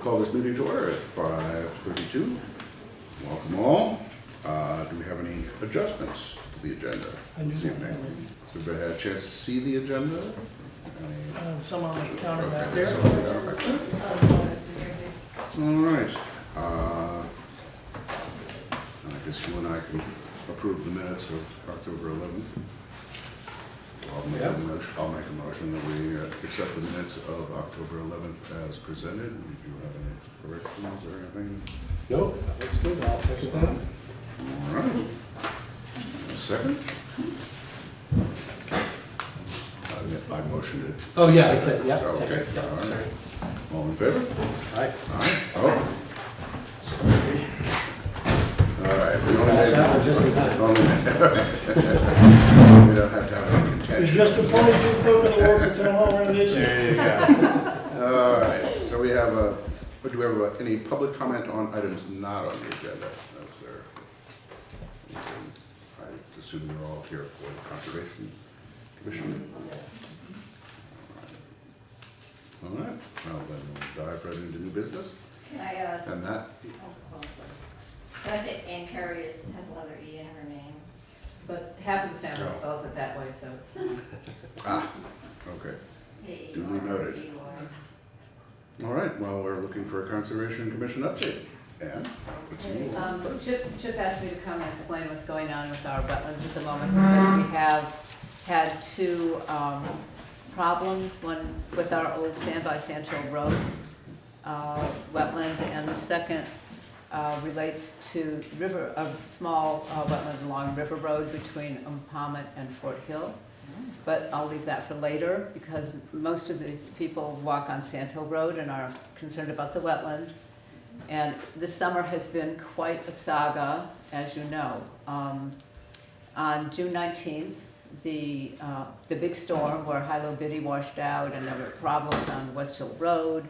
call this meeting to order at 5:32. Welcome all. Do we have any adjustments to the agenda this evening? Has everybody had a chance to see the agenda? Some on the counter back Okay, there. some on the counter back there. All right. I guess you and I can approve the minutes of October 11th. I'll make a motion that we accept the minutes of October 11th as presented. Do you have any corrections or anything? Nope, that looks good. I'll second that. All right. A second? I motioned it. Oh, yeah, I said, yeah, Okay. second. Yeah, All right. sorry. All in favor? Aye. Aye. Oh. All right. We only Pass made- out just in time. We don't have to have any It's contention. just a pony Jew cook in the works at town hall renovation. There you go. All right, so we have do we have any public comment on items not on the agenda? Is there anything? I assume you're all here for the Conservation Commission. All right, well then we'll dive right into new business. Can I, And that, can I say Ann Carey has another E in her name? But half of the family spells it that way, so it's okay. K-E-R-E-Y. Duly noted. All right, well, we're looking for a Conservation Commission update. And what's new? Chip asked me to come and explain what's going on with our wetlands at the moment, because we have had two problems, one with our old standby Sand Hill Road wetland, and the second relates to a small wetland along River Road between Umpama and Fort Hill. But I'll leave that for later, because most of these people walk on Sand Hill Road and are concerned about the wetland. And this summer has been quite a saga, as you know. On June 19th, the big storm where Hilo Biddy washed out and there were problems on West Hill Road.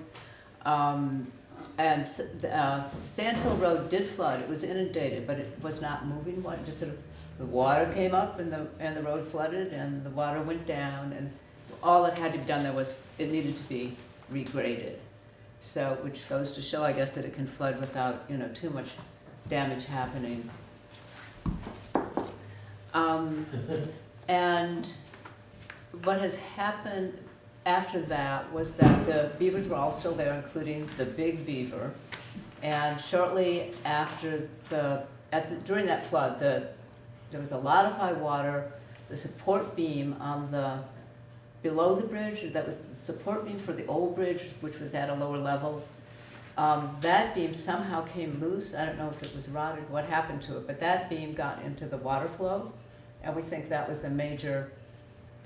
And Sand Hill Road did flood. It was inundated, but it was not moving. Just sort of the water came up and the road flooded and the water went down, and all that had to be done there was it needed to be regraded. So, which goes to show, I guess, that it can flood without too much damage happening. And what has happened after that was that the beavers were all still there, including the big beaver. And shortly after during that flood, there was a lot of high water. The support beam on below the bridge, that was the support beam for the old bridge, which was at a lower level. That beam somehow came loose. I don't know if it was rotted, what happened to it, but that beam got into the water flow, and we think that was a major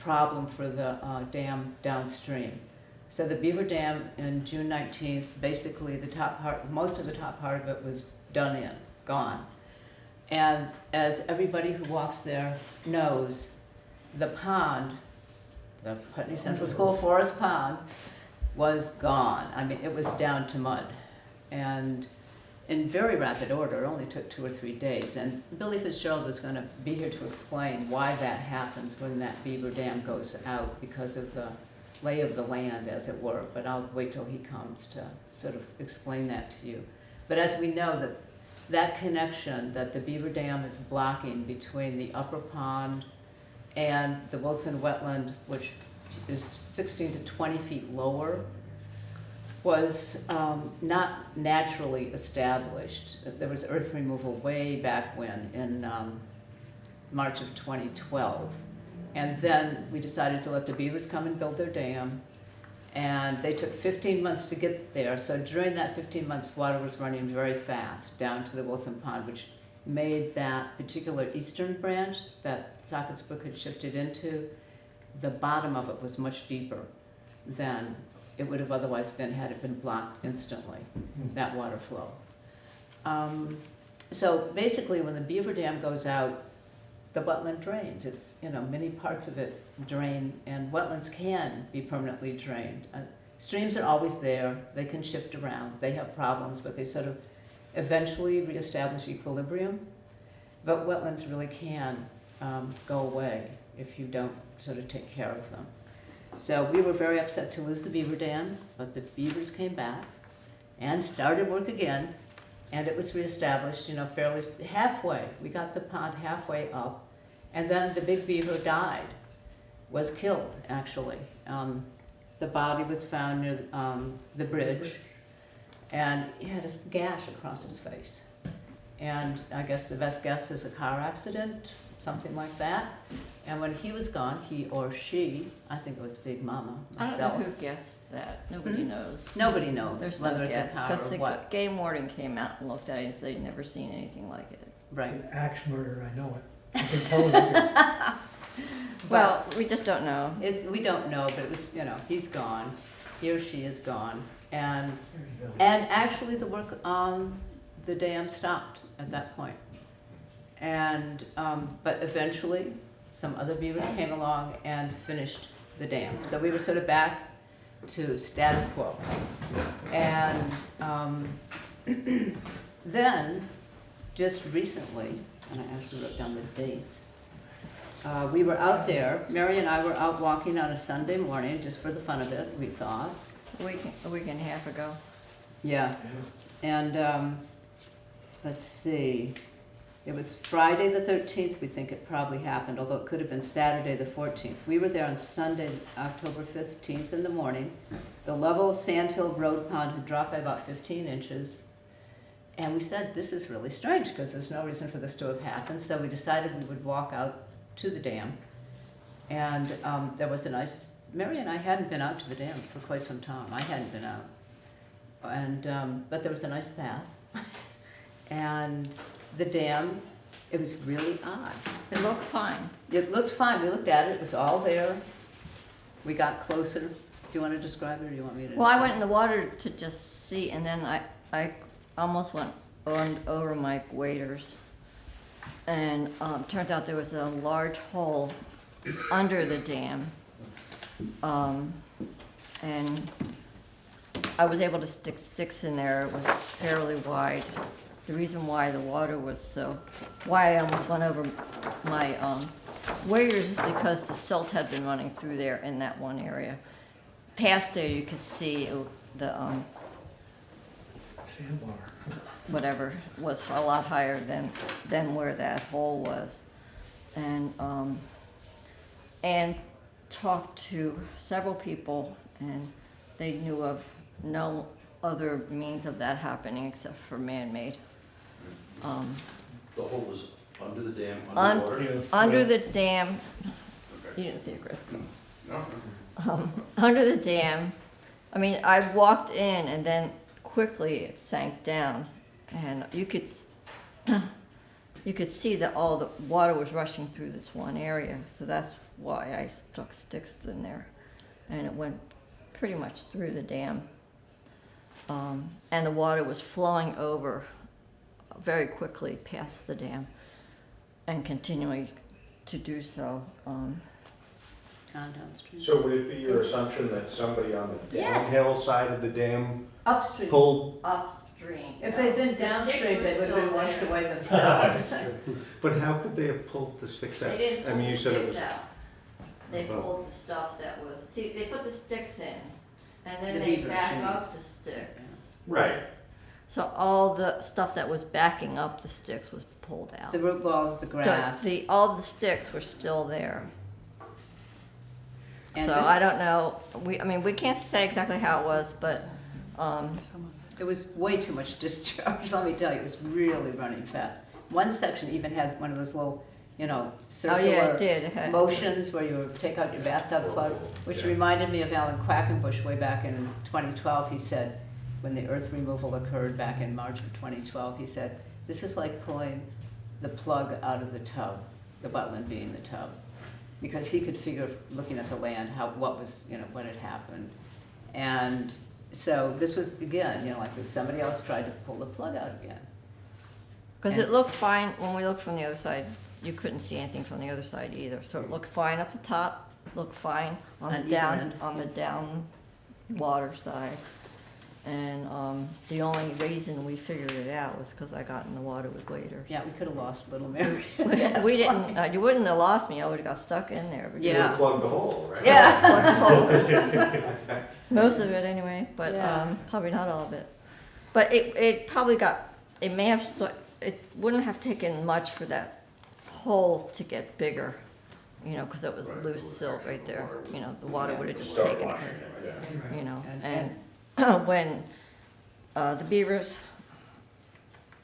problem for the dam downstream. So the beaver dam in June 19th, basically the top part, most of the top part of it was gone. And as everybody who walks there knows, the pond, the Putney Central School Forest Pond, was gone. I mean, it was down to mud. And in very rapid order, it only took 2 or 3 days. And Billy Fitzgerald was going to be here to explain why that happens when that beaver dam goes out, because of the lay of the land, as it were. But I'll wait till he comes to sort of explain that to you. But as we know, that connection that the beaver dam is blocking between the upper pond and the Wilson wetland, which is 16 to 20 feet lower, was not naturally established. There was earth removal way back when, in March of 2012. And then we decided to let the beavers come and build their dam. And they took 15 months to get there. So during that 15 months, water was running very fast down to the Wilson Pond, which made that particular eastern branch that Sockett's Brook had shifted into, the bottom of it was much deeper than it would have otherwise been had it been blocked instantly, that water flow. So basically, when the beaver dam goes out, the wetland drains. It's, many parts of it drain, and wetlands can be permanently drained. Streams are always there. They can shift around. They have problems, but they sort of eventually reestablish equilibrium. But wetlands really can go away if you don't sort of take care of them. So we were very upset to lose the beaver dam, but the beavers came back, and started work again. And it was reestablished, fairly halfway. We got the pond halfway up. And then the big beaver died, was killed, actually. The body was found near the bridge, and he had a gash across his face. And I guess the best guess is a car accident, something like that. And when he was gone, he or she, I think it was Big Mama, I don't myself. know who guessed that. Nobody knows. Nobody knows There's whether no it's guess, a car because or the what. game warden came out and looked at it and said they'd never seen anything like it. Right. An axe murder, I know it. I can tell you. Well, we just don't know. We don't know, but it was, he's gone. He or she is gone. And There you go. actually the work on the dam stopped at that point. And, but eventually, some other beavers came along and finished the dam. So we were sort of back to status quo. And then, just recently, and I actually wrote down the dates, we were out there, Mary and I were out walking on a Sunday morning, just for the fun of it, we thought. A week and a half ago. Yeah. And, let's see, it was Friday the 13th, we think it probably happened, although it could have been Saturday the 14th. We were there on Sunday, October 15th in the morning. The level Sandhill Road Pond had dropped by about 15 inches. And we said, this is really strange, because there's no reason for this to have happened. So we decided we would walk out to the dam. And there was a nice, Mary and I hadn't been out to the dam for quite some time. I hadn't been out. And, but there was a nice path. And the dam, it was really odd. It looked fine. It looked fine, we looked at it, it was all there. We got closer. Do you want to describe it, or do you want me to? Well, I describe went in the water to just see, and then I almost went over my waders. And turned out there was a large hole under the dam. And I was able to stick sticks in there. It was fairly wide. The reason why the water was why I almost went over my waders is because the silt had been running through there in that one area. Past there, you could see the Sandbar. whatever was a lot higher than where that hole was, and talked to several people, and they knew of no other means of that happening except for man-made. The hole was under the dam, Un- underwater? Under the dam, Okay. you didn't see it, Chris. No, Under the dam, I mean, I walked in and then quickly it sank down, and you could see that all the water was rushing through this one area, so that's why I stuck sticks in there, and it went pretty much through the dam. And the water was flowing over very quickly past the dam and continuing to do so. On downstream. So would it be your assumption that somebody on the Yes. downhill side of the dam Upstream. pulled, Upstream. If they'd been The sticks downstream, were they would have been still washed there. away themselves. but how could they have pulled the sticks out? They didn't I pull mean, the you said it sticks was, out. They Oh. pulled the stuff that was, see, they put the sticks in, and then The they beaver back up shoots. the sticks. right, So all the stuff that was backing up the sticks was pulled out. The root balls, the grass. All the sticks were still there. And So this- I don't know, we can't say exactly how it was, but, It was way too much discharge, let me tell you, it was really running fast. One section even had one of those little, oh yeah, circular it did. It had- motions where you would take out your bathtub plug, which Yeah. reminded me of Alan Quackenbush way back in 2012. He said, when the earth removal occurred back in March of 2012, he said, this is like pulling the plug out of the tub, the wetland being the tub. Because he could figure, looking at the land, what had happened. And so this was, again, like if somebody else tried to pull the plug out again. Because it looked fine, when we looked from the other side, you couldn't see anything from the other side either. So it looked fine up the top, looked fine On on the either down, end. on the down water side. And the only reason we figured it out was because I got in the water with waders. Yeah, we could have lost little Mary. We didn't, you wouldn't have lost me, I would've got stuck in there. because- you Yeah. would plug the hole, right? Yeah. Most of it anyway, but Yeah. probably not all of it. But it probably got, it may have, it wouldn't have taken much for that hole to get bigger, you know, because it was Right, loose it was silt actually right there. water. You know, the water would have just Start taken it, washing it, yeah. you know. And- And when the beavers,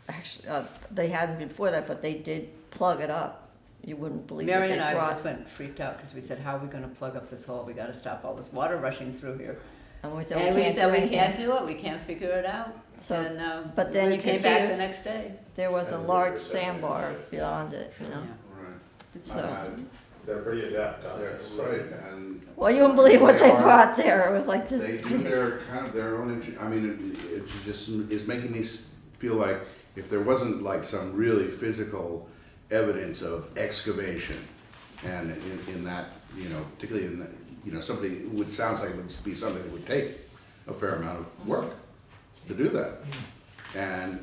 actually, they hadn't before that, but they did plug it up. You wouldn't believe what Mary they and I brought. just went freaked out because we said, how are we gonna plug up this hole? We gotta stop all this water rushing through here. And we said, And we can't said, do we anything. can't do it, we can't figure it out. So, And, but then we you can came see back it's- the next day. There was a And large they said they sandbar did. beyond it, you know. Yeah. Right. So, They're pretty adept on That's this. right, and well, you wouldn't believe what They they are- brought there. It was like this. they do their, kind of their own, I mean, it just is making me feel like if there wasn't like some really physical evidence of excavation, and in that, you know, particularly in, you know, somebody, it would, sounds like it would be something that would take a fair amount of work to do that. And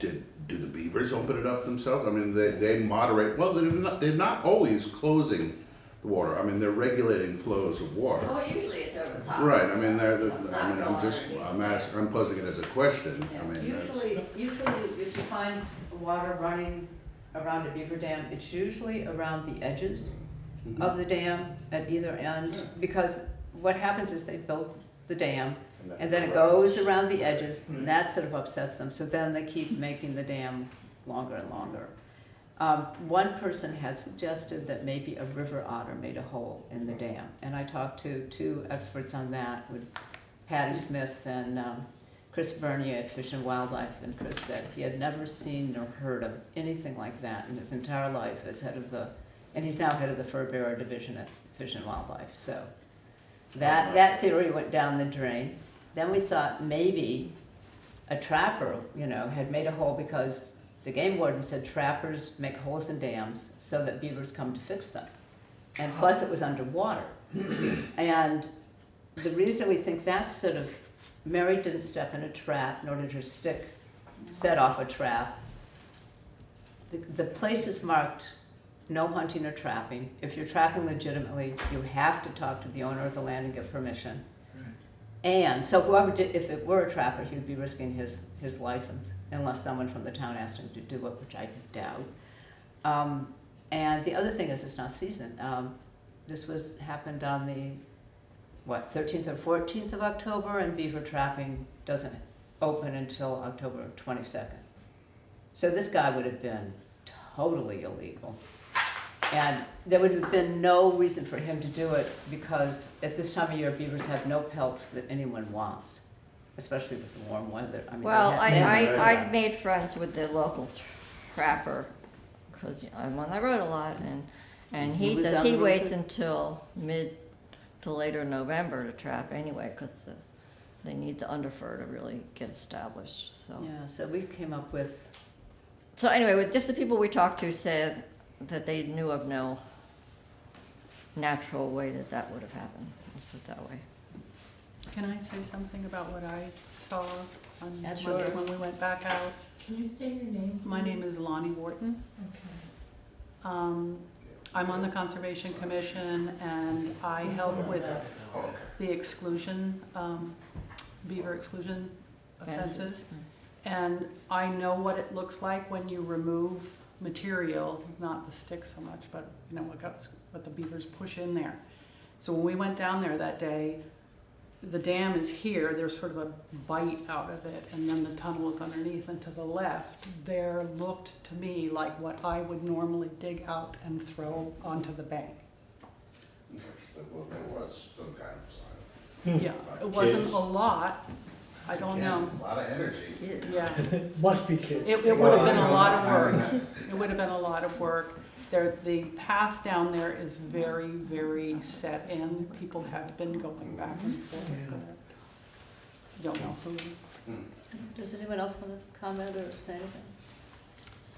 do the beavers open it up themselves? I mean, they moderate, well, they're not always closing the water. I mean, they're regulating flows of water. Oh, usually it's over the top. Right, I mean, It's not I'm just, I'm posing it as a question. I mean, that's, Usually if you find water running around a beaver dam, it's usually around the edges of the dam at either end, because what happens is they build the dam, and then it goes around the edges, and that sort of upsets them, so then they keep making the dam longer and longer. One person had suggested that maybe a river otter made a hole in the dam, and I talked to two experts on that, with Patty Smith and Chris Bernier at Fish and Wildlife, and Chris said he had never seen nor heard of anything like that in his entire life as head of the, and he's now head of the fur bearer division at Fish and Wildlife, so that theory went down the drain. Then we thought maybe a trapper, you know, had made a hole because the game warden said trappers make holes in dams so that beavers come to fix them. And plus it was underwater. And the reason we think that's sort of, Mary didn't step in a trap, nor did her stick set off a trap. The place is marked no hunting or trapping. If you're trapping legitimately, you have to talk to the owner of the land and get permission. And so whoever did, if it were a trapper, he would be risking his license unless someone from the town asked him to do it, which I doubt. And the other thing is it's not seasoned. This happened on the, 13th or 14th of October, and beaver trapping doesn't open until October 22nd. So this guy would have been totally illegal. And there would have been no reason for him to do it, because at this time of year, beavers have no pelts that anyone wants, especially with the warm weather. I mean, Well, they have- I made friends with the local trapper, because I'm on that road a lot, and he was says on he the road waits too? until mid to later November to trap anyway, because they need the underfur to really get established, so. Yeah, so we came up with, So anyway, with just the people we talked to said that they knew of no natural way that would have happened, let's put it that way. Can I say something about what I saw on Yeah, Monday sure. when we went back out? Can you say your name? My name is Lonnie Wharton. Okay. I'm on the Conservation Commission, and I help with the exclusion, beaver exclusion offenses. And I know what it looks like when you remove material, not the sticks so much, but you know what the beavers push in there. So when we went down there that day, the dam is here, there's sort of a bite out of it, and then the tunnel is underneath, and to the left, there looked to me like what I would normally dig out and throw onto the bank. well, there was some kind of sign. Yeah, it wasn't Kids. a lot, I don't know. A lot of energy. Yeah, Must be kids. it would have been a lot of work. It would have been a lot of work. The path down there is very, very set in. People have been going back and forth. Don't know who. does anyone else want to comment or say anything?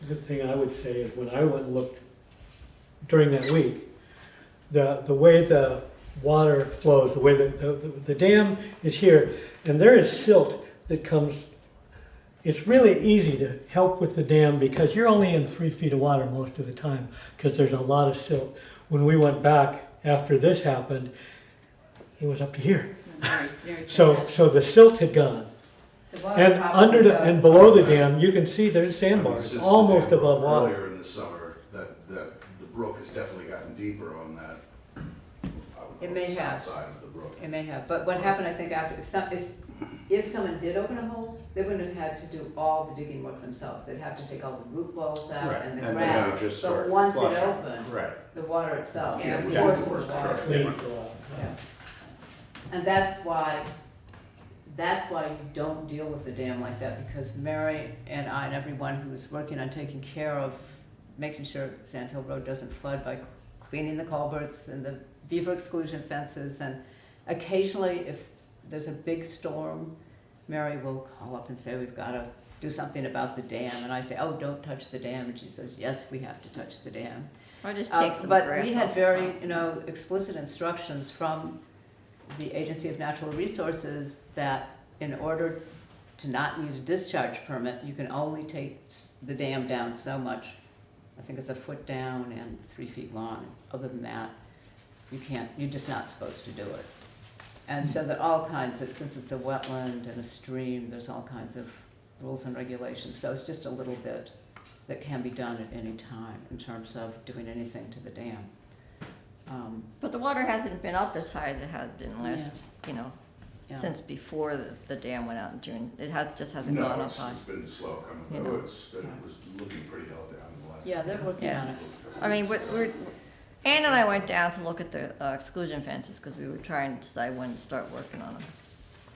The good thing I would say is when I went and looked during that week, the way the water flows, the way the dam is here, and there is silt that comes. It's really easy to help with the dam because you're only in 3 feet of water most of the time because there's a lot of silt. When we went back after this happened, it was up to here. So the silt had gone. The water And probably under the, goes- and below the dam, you can see there's I mean, sandbars, since the almost dam above broke water. Earlier in the summer, that the brook has definitely gotten deeper on that. I would It call may south have. Side of the brook. It may have, but what happened, I think, after, if someone did open a hole, they wouldn't have had to do all the digging work themselves. They'd have to take all the root balls out Right, and the and then grass. it would just But start once it flushing. opened, Right. the water itself, Yeah. the Yeah. force of the Sure. water. Cleans a lot. Yeah. And that's why you don't deal with the dam like that, because Mary and I and everyone who's working on taking care of making sure Sand Hill Road doesn't flood by cleaning the culverts and the beaver exclusion fences, and occasionally if there's a big storm, Mary will call up and say, we've gotta do something about the dam, and I say, oh, don't touch the dam, and she says, yes, we have to touch the dam. Or just take some But grass we had off the very, top. explicit instructions from the Agency of Natural Resources that in order to not need a discharge permit, you can only take the dam down so much. I think it's a foot down and 3 feet long. Other than that, you can't, you're just not supposed to do it. And so there are all kinds of, since it's a wetland and a stream, there's all kinds of rules and regulations. So it's just a little bit that can be done at any time in terms of doing anything to the dam. But the water hasn't been up as high as it has been last, Yeah. since before the dam went out in June. It just hasn't No, gone up it's high. been slow coming You through. know. It was looking pretty held down in the last. Yeah, they're working Yeah. on it. I mean, Ann and I went down to look at the exclusion fences because we were trying to decide when to start working on them.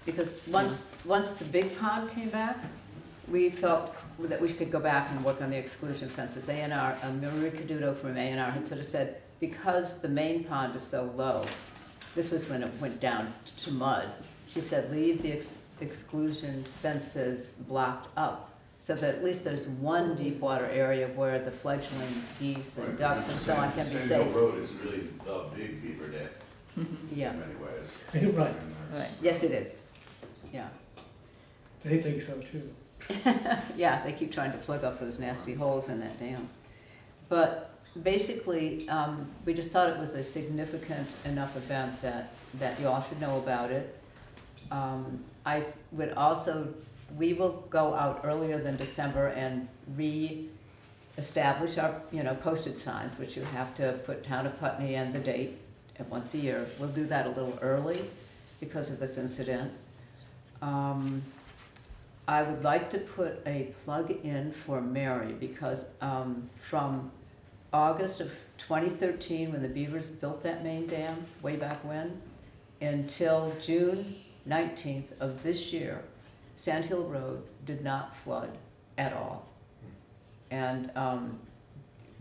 Because once the big pond came back, we felt that we could go back and work on the exclusion fences. A&R, Marie Caduto from A&R had sort of said, because the main pond is so low, this was when it went down to mud, she said, leave the exclusion fences blocked up, so that at least there's one deep water area where the fledgling geese and ducks and so on can be Sand Hill safe. Road is really the big beaver dam Yeah, in many ways. Right, And there's- right. yes it is, yeah. they think so too. Yeah, they keep trying to plug up those nasty holes in that dam. But basically, we just thought it was a significant enough event that you all should know about it. I would also, we will go out earlier than December and re-establish our, posted signs, which you have to put Town of Putney and the date at once a year. We'll do that a little early because of this incident. I would like to put a plug in for Mary because from August of 2013, when the Beavers built that main dam, way back when, until June 19th of this year, Sand Hill Road did not flood at all. And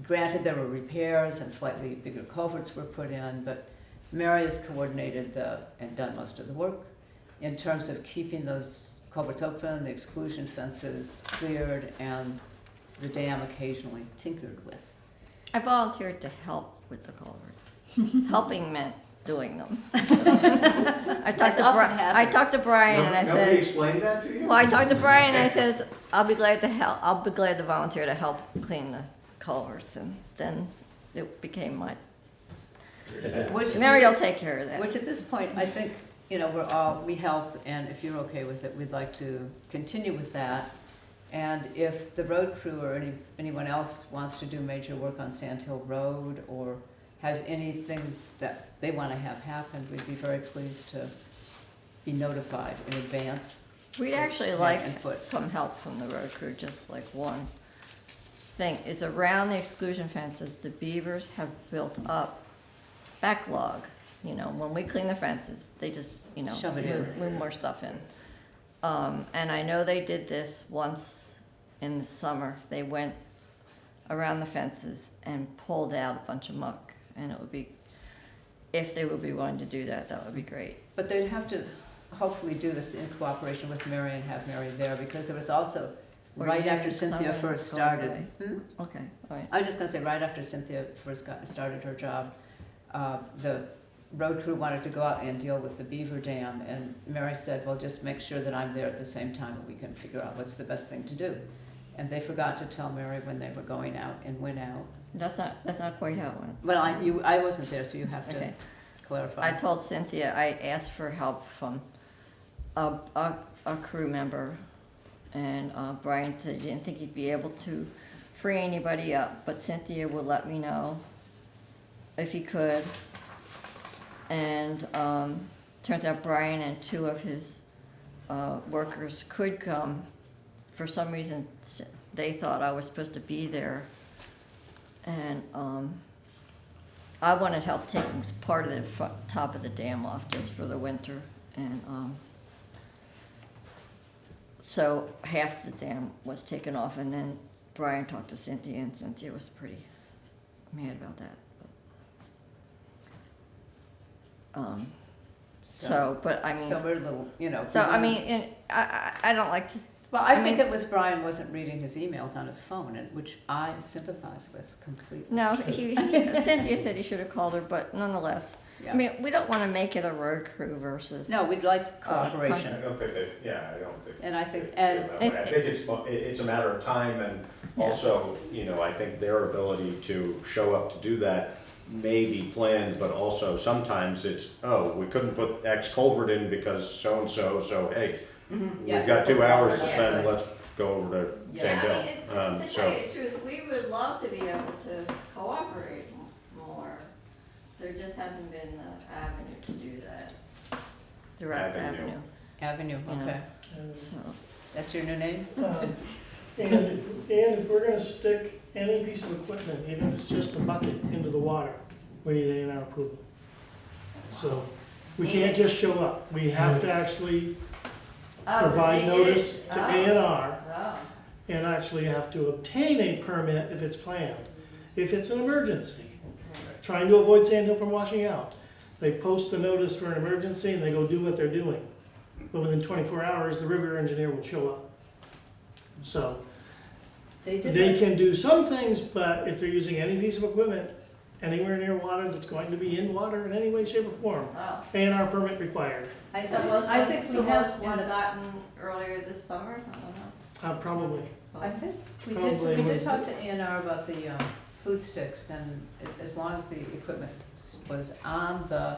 granted, there were repairs and slightly bigger culverts were put in, but Mary has coordinated and done most of the work in terms of keeping those culverts open, the exclusion fences cleared, and the dam occasionally tinkered with. I volunteered to help with the culverts. Helping meant doing them. I That's often I talked to Brian and I Nobody said, explained that to you? well, I talked to Brian and I said, I'll be glad to help. I'll be glad to volunteer to help clean the culverts, and then it became my. Mary will take care of that. Which at this point, I think, we help, and if you're okay with it, we'd like to continue with that. And if the road crew or anyone else wants to do major work on Sand Hill Road or has anything that they want to have happen, we'd be very pleased to be notified in advance. We'd actually Yeah, like input. some help from the road crew, just like one thing. It's around the exclusion fences, the beavers have built up backlog. When we clean the fences, they just, Shove it in. move more stuff in. And I know they did this once in the summer. They went around the fences and pulled out a bunch of muck. And it would be, if they would be willing to do that, that would be great. But they'd have to hopefully do this in cooperation with Mary and have Mary there, because there was also, Or right you, after 'cause I'm Cynthia gonna first go started. away. Hmm? Okay, all right. I was just gonna say, right after Cynthia first started her job, the road crew wanted to go out and deal with the beaver dam, and Mary said, well, just make sure that I'm there at the same time and we can figure out what's the best thing to do. And they forgot to tell Mary when they were going out and went out. That's not quite how it went. But I wasn't there, so you have to Okay. clarify. I told Cynthia, I asked for help from a crew member And Brian said he didn't think he'd be able to free anybody up, but Cynthia would let me know if he could. And turns out Brian and two of his workers could come. For some reason, they thought I was supposed to be there. And I wanted help taking part of the top of the dam off just for the winter. And so half the dam was taken off, and then Brian talked to Cynthia, and Cynthia was pretty mad about that. But I mean, So we're a little, you know. so I mean, and I don't like to. Well, I I think mean- it was Brian wasn't reading his emails on his phone, and which I sympathize with completely. No, Cynthia said he should have called her, but nonetheless, I Yeah. mean, we don't want to make it a road crew versus. No, we'd like I cooperation, don't think they, yeah, I don't think. and I think, they and feel that way. I think it's a matter of time, and Yeah. also, you know, I think their ability to show up to do that may be planned, but also sometimes it's, oh, we couldn't put X culvert in because so-and-so, so hey, yeah. we've got 2 hours to Yeah. spend, let's go over to Yeah. Sand Hill. To So- tell you the truth, we would love to be able to cooperate more. There just hasn't been the avenue to do that. Direct Avenue. avenue, Avenue, You know. okay. so. That's your new name? And if we're gonna stick any piece of equipment, even if it's just a bucket, into the water, we need A&R approval. So, we can't just show up, we have to actually provide notice to A&R, Oh, and actually have to obtain a permit if it's planned, if it's an emergency. Trying to avoid Sand Hill from washing out. They post a notice for an emergency and they go do what they're doing. But within 24 hours, the river engineer will show up. So, They did they that. can do some things, but if they're using any piece of equipment anywhere near water that's going to be in water in any way, shape, or form, oh. A&R permit required. I So think, was, I think so we was have, one in the- gotten earlier this summer? I don't know. Probably. I think we Probably did would. talk to A&R about the food sticks, and as long as the equipment was on the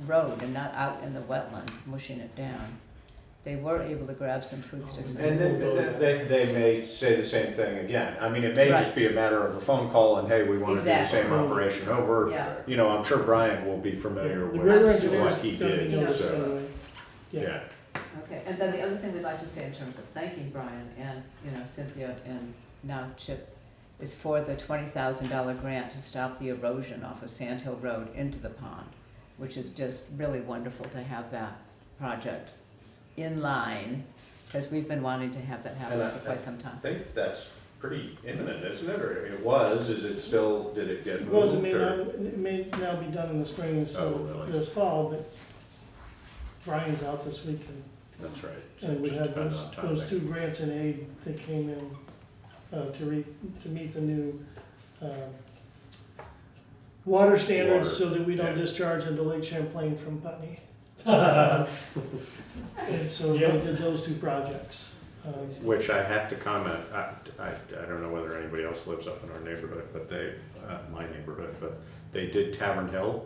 road and not out in the wetland, mushing it down, they were able to grab some food sticks. And then they may say the same thing again. I mean, it may Right. just be a matter of a phone call and, hey, we want to do the Exactly. same operation over. Yeah, You know, I'm sure Brian will be Yeah, familiar the with river what engineer's he gonna be did, noticed so, anyway. yeah. okay, and then the other thing we'd like to say in terms of thanking Brian and, you know, Cynthia and now Chip, is for the $20,000 grant to stop the erosion off of Sand Hill Road into the pond, which is just really wonderful to have that project in line, because we've been wanting to have that happen And for quite some time. I think that's pretty imminent, isn't it? Or it was, is it still, did it get Well, moved? or- it may now be done in the spring instead Oh, of really? this fall, but Brian's out this week That's right. So and it we just had depends those, on those timing. 2 grants in aid that came in to meet the new water standards Water, so that we don't yeah. discharge into Lake Champlain from Putney. And so they Yep. did those 2 projects. Which I have to comment, I don't know whether anybody else lives up in our neighborhood, but they, my neighborhood, but they did Tavern Hill,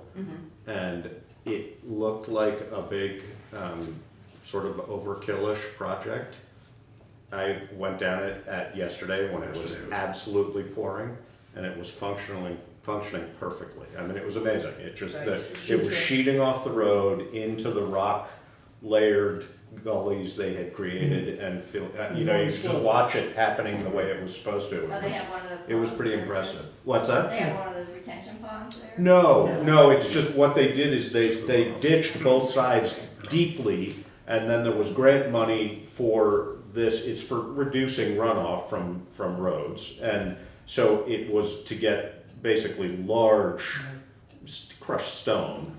and it looked like a big, sort of overkill-ish project. I went down it at yesterday when it was Yesterday was- absolutely pouring, and it was functioning perfectly. I mean, it was amazing, it just, it was sheeting off the road into the rock layered gullies they had created and feel, you know, you could just watch it happening the way it was supposed to. Oh, they have one of the. It was ponds pretty there, too? impressive. What's that? They have one of those retention ponds there? No, it's just what they did is they ditched both sides deeply, and then there was grant money for this, it's for reducing runoff from roads. And so it was to get basically large crushed stone,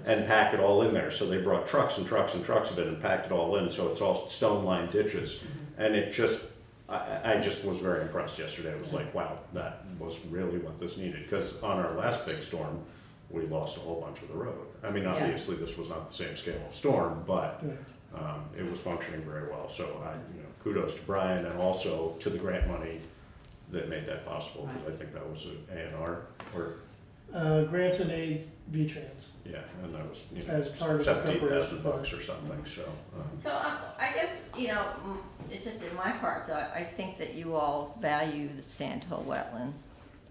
and pack it all in there. So they brought trucks and trucks and trucks of it and packed it all in, so it's all stone-lined ditches. And it just, I just was very impressed yesterday. It was like, wow, that was really what this needed. Because on our last big storm, we lost a whole bunch of the road. I mean, Yeah. obviously, this was not the same scale of storm, but it was functioning very well. So kudos to Brian and also to the grant money that made that possible, because I think that was an A&R or granted a V-Trans. Yeah, and that was, you know, As part of the $17,000 preparation or something, so. So I guess, it's just in my heart that I think that you all value the Sandhill wetland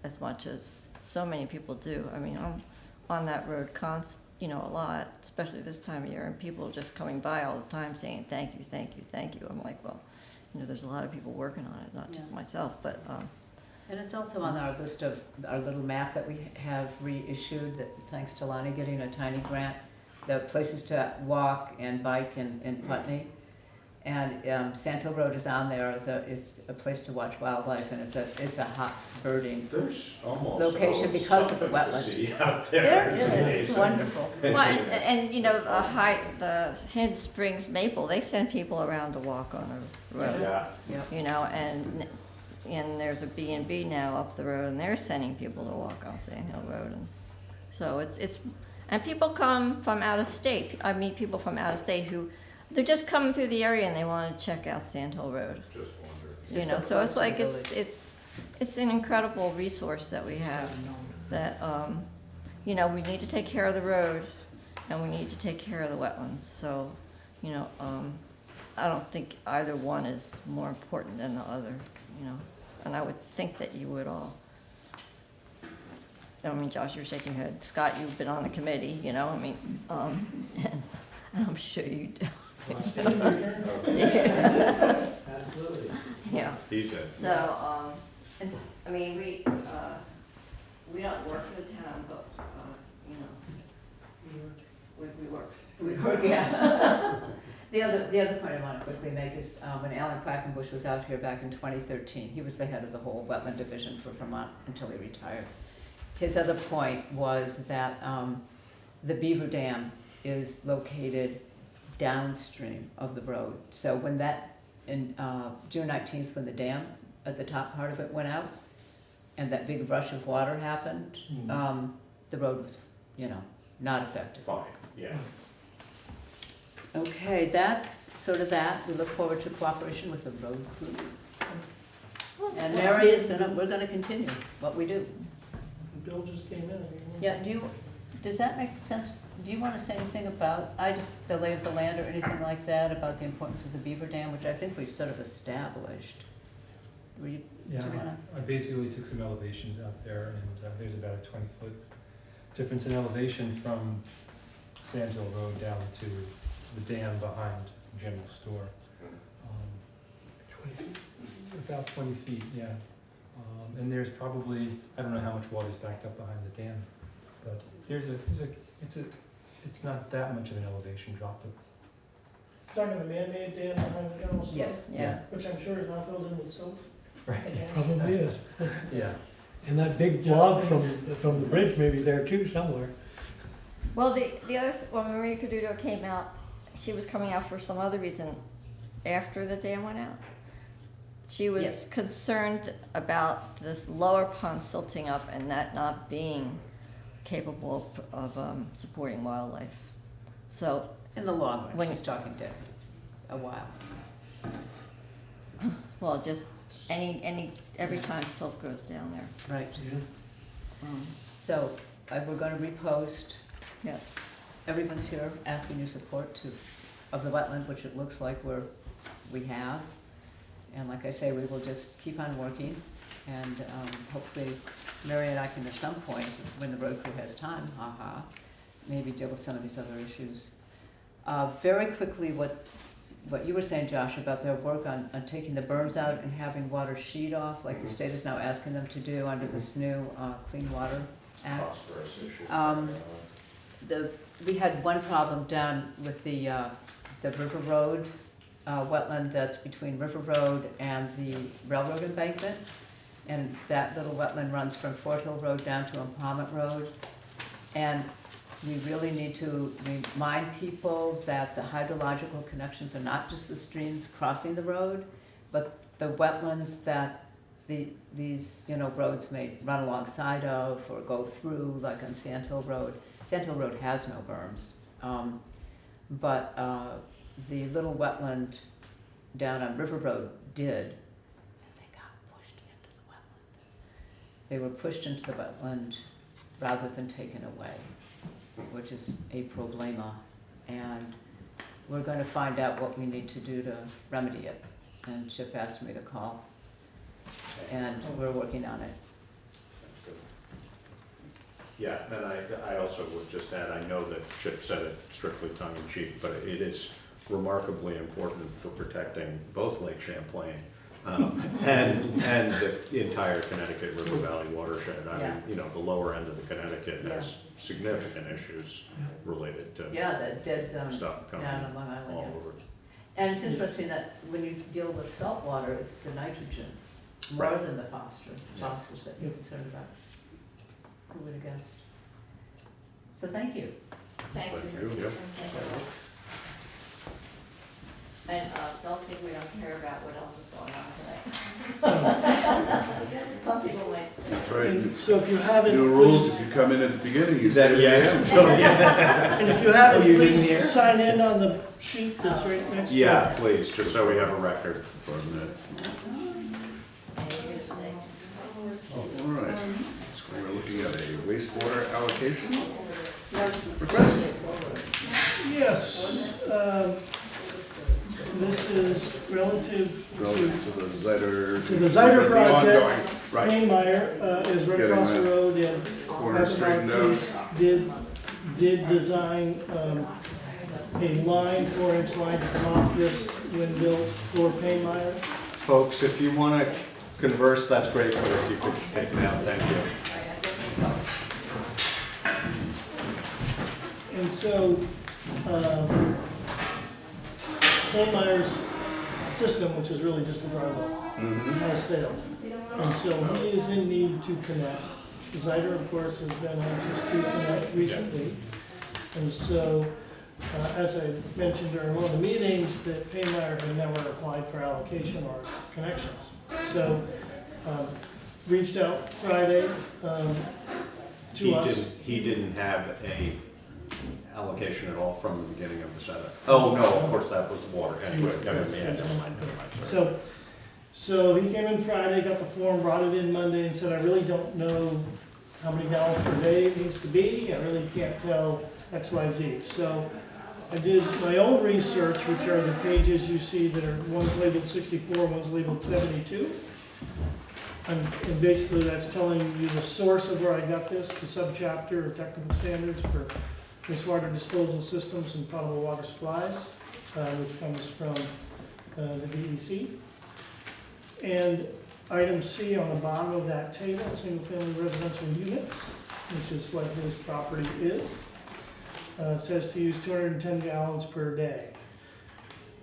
as much as so many people do. I mean, I'm on that road a lot, especially this time of year, and people just coming by all the time saying, thank you, thank you, thank you. I'm like, well, there's a lot of people working on it, not just Yeah. myself, but, And it's also on our list of, our little map that we have reissued, that thanks to Lonnie getting a tiny grant, the places to walk and bike in Putney. And Sandhill Road is on there as a place to watch wildlife, and it's a hot birding. There's almost Location always because of the something to wetland. see out there. There It's is, it's amazing. wonderful. well, and the Hidden Springs Maple, they send people around to walk on the road. Yeah, And there's a B&B now up the road, and they're sending people to walk on Sand Hill Road, and so and people come from out of state. I meet people from out of state who, they're just coming through the area and they want to check out Sand Hill Road. just wondered. It's just so So it's close to like, the village. it's an incredible resource that we have, that, we need to take care of the road, and we need to take care of the wetlands, so, I don't think either one is more important than the other, and I would think that you would all. I mean, Josh, you're shaking your head. Scott, you've been on the committee, and I'm sure you do. Absolutely. Yeah. He's in. So, I mean, we don't work for the town, but, we work. We work, yeah. The other point I want to quickly make is, when Alan Quackenbush was out here back in 2013, he was the head of the whole wetland division for Vermont until he retired. His other point was that the Beaver Dam is located downstream of the road. So when in June 19th, when the dam at the top part of it went out, and that big rush of water happened, the road was, not affected. Fine, yeah. Okay, that's sort of that. We look forward to cooperation with the road crew. And Mary we're gonna continue what we do. Bill just came in. Yeah, does that make sense? Do you wanna say anything about, the lay of the land or anything like that, about the importance of the beaver dam, which I think we've sort of established? Do you wanna? I basically took some elevations out there, and there's about a 20-foot difference in elevation from Sand Hill Road down to the dam behind the general store. 20 feet. About 20 feet, yeah. And there's probably, I don't know how much water's backed up behind the dam, but it's not that much of an elevation drop. Talking the man-made dam behind the general store? Yes, yeah. Which I'm sure is not filled in with silt. Right. Probably is. Yeah. And that big blob from the bridge may be there too somewhere. Well, the other, when Maria Caduto came out, she was coming out for some other reason after the dam went out. She was Yes. concerned about this lower pond silting up and that not being capable of supporting wildlife. So, In the long run, When- she's talking to a while. well, just every time silt goes down there. Right. Yeah. So, we're gonna repost. Yeah. Everyone's here asking your support of the wetland, which it looks like we have. And like I say, we will just keep on working, and hopefully Mary and I can at some point, when the road crew has time, maybe deal with some of these other issues. Very quickly, what you were saying, Josh, about their work on taking the berms out and having water sheet off, like the state is now asking them to do under this new Clean Water Act. Phosphorus issue. We had one problem down with the River Road wetland that's between River Road and the railroad embankment. And that little wetland runs from Fort Hill Road down to Empalment Road. And we really need to remind people that the hydrological connections are not just the streams crossing the road, but the wetlands that these roads may run alongside of or go through, like on Sand Hill Road. Sand Hill Road has no berms, but the little wetland down on River Road did, and they got pushed into the wetland. They were pushed into the wetland rather than taken away, which is a problema. And we're gonna find out what we need to do to remedy it. And Chip asked me to call, and we're working on it. Yeah, and I also would just add, I know that Chip said it strictly tongue in cheek, but it is remarkably important for protecting both Lake Champlain and the entire Connecticut River Valley watershed. I mean, you know, the lower end of the Connecticut has significant issues related to Yeah, the dead zone stuff coming down on Long Island. all Yeah. over. And it's interesting that when you deal with salt water, it's the nitrogen more Right. than the phosphorus that you're concerned about. Who would have guessed? So thank you. Thank Thank you. you, yep. And don't think we don't care about what else is going on tonight. Some people might say. That's right. And so if you haven't, New rules, please, if you come in at the beginning, you That- stay at the end. and if you haven't, You didn't please hear? sign in on the sheet that's right next to it. Yeah, please, just so we have a record. For the minutes. And you're gonna say, All right, so we're looking at a wastewater allocation request. Yes, this is relative Relative to the Zyder. to the Zyder project. Ongoing, right. Painmeyer is right Getting across the that road, and corner straightened out. did design a line, 4-inch line to come off this when built for Painmeyer. Folks, if you want to converse, that's great, but if you could take it out, thank you. And so, Painmeyer's system, which is really just a driveway, has failed. And so he is in need to connect. Zyder, of course, has been anxious to connect recently. And so, as I mentioned during one of the meetings, that Painmeyer had never applied for allocation or connections. So, reached out Friday to us. He didn't have a allocation at all from the beginning of the setup. Oh, no, of course, that was water. Anyway, never mind, sorry. So he came in Friday, got the form, brought it in Monday and said, I really don't know how many gallons per day it needs to be. I really can't tell X, Y, Z. So I did my own research, which are the pages you see that are, one's labeled 64, one's labeled 72. And basically that's telling you the source of where I got this, the subchapter of technical standards for wastewater disposal systems and potable water supplies, which comes from the DEC. And item C on the bottom of that table, single-family residential units, which is what his property is, says to use 210 gallons per day.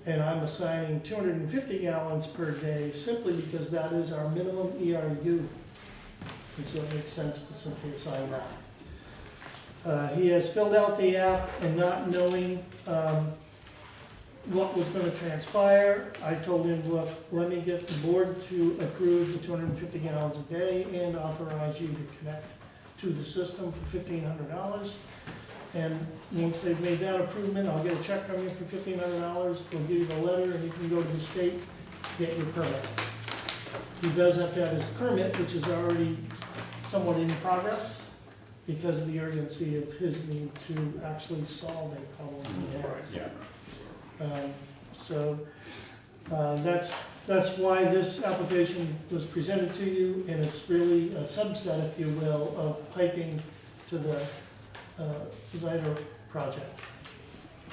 And I'm assigning 250 gallons per day simply because that is our minimum ERU. And so it makes sense to simply assign that. He has filled out the app and not knowing what was going to transpire. I told him, look, let me get the board to approve the 250 gallons a day and authorize you to connect to the system for $1,500. And once they've made that approval, I'll get a check from you for $1,500. We'll give you the letter and you can go to the state, get your permit. He does have to have his permit, which is already somewhat in progress because of the urgency of his need to actually solve a problem he has. Yeah. That's why this application was presented to you, and it's really a subset, if you will, of piping to the Zyder project.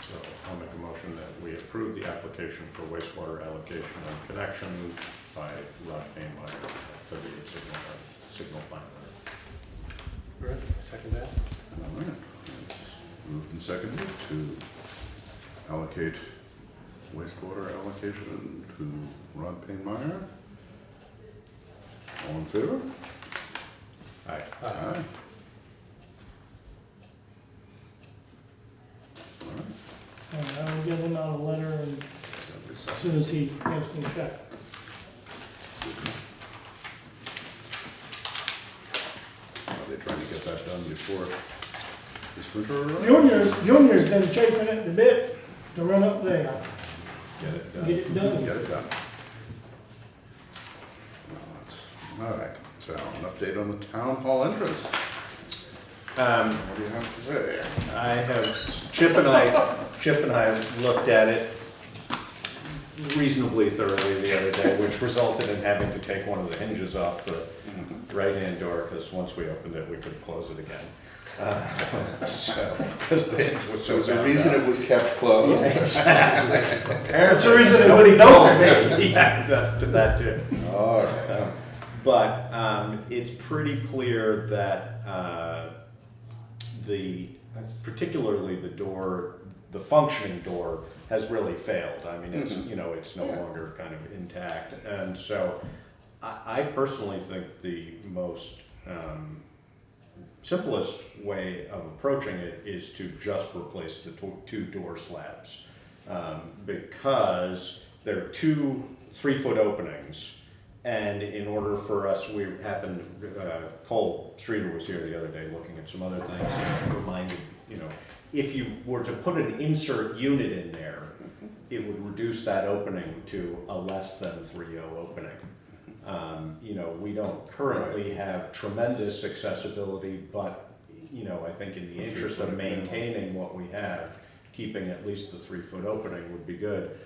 So I'll make a motion that we approve the application for wastewater allocation and connection by Rod Painmeyer, 38 Signal Pine Road. Second that? All right. It's moved and seconded to allocate wastewater allocation to Rod Painmeyer. All in favor? Aye. Aye. All right. And I will give him out a letter and as soon as he hands me a check. Are they trying to get that done before this winter arrives? Junior's been chafing at the bit to run up there. Get it done. Get it done. Get it done. Well, that's, all right, so an update on the town hall entrance. What do you have to say? I have, Chip and I looked at it reasonably thoroughly the other day, which resulted in having to take one of the hinges off the right-hand door, because once we opened it, we couldn't close it again. Because the hinge was so There's a bound reason up. it was kept closed. Exactly. That's the reason Nobody nobody told told me. Yeah, that too. All right. But it's pretty clear that particularly the door, the functioning door, has really failed. I mean, it's, you know, it's no longer kind of intact. And so I personally think the most simplest way of approaching it is to just replace the two door slabs. Because there are 2 3-foot openings. And in order for us, we happened, Cole Streeter was here the other day looking at some other things, and reminded, you know, if you were to put an insert unit in there, it would reduce that opening to a less than 3.0 opening. You know, we don't currently have tremendous accessibility, but, you know, I think in the interest of maintaining what we have, keeping at least the 3-foot opening would be good.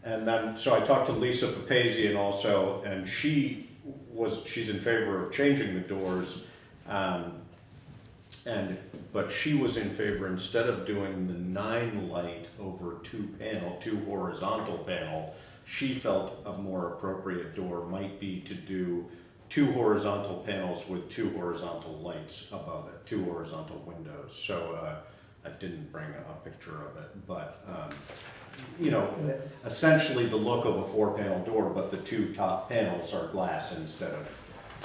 And then, so I talked to Lisa Papazian also, and she's in favor of changing the doors, but she was in favor, instead of doing the 9 light over 2 horizontal panel, she felt a more appropriate door might be to do 2 horizontal panels with 2 horizontal lights above it, 2 horizontal windows. So I didn't bring a picture of it, but you know, essentially the look of a 4-panel door, but the 2 top panels are glass instead of.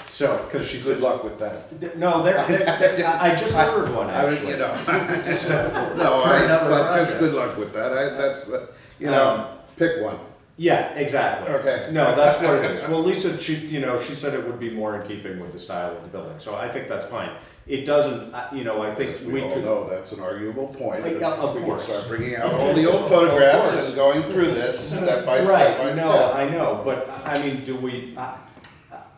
So, because she Good said, luck with that. no, I just ordered one I mean, actually. you know, For another but just project. good luck with that. That's, you know, pick one. Yeah, exactly. Okay. No, that's what it is. Well, Lisa, she said it would be more in keeping with the style of the building, so I think that's fine. It doesn't, you know, I think Because we we all could. know that's an arguable point. Of We can course. start bringing out all the old photographs course. and going through this step by step by Right, no, step. I know, but I mean, do we,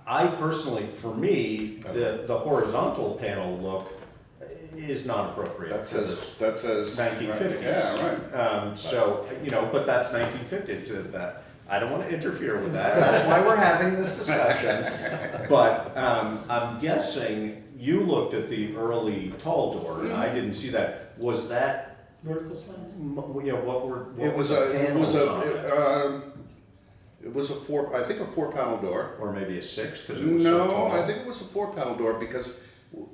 I personally, for me, the horizontal panel look is not appropriate. That says. 1950s. Yeah, right. So, you know, but that's 1950s to that. I don't want to interfere with that. That's why we're having this discussion. But I'm guessing you looked at the early tall door, and I didn't see that. Was that, Vertical slants? you know, what It was the a, panels on it? it was a 4-panel door. Or maybe a 6, because it was so No, tall. I think it was a 4-panel door because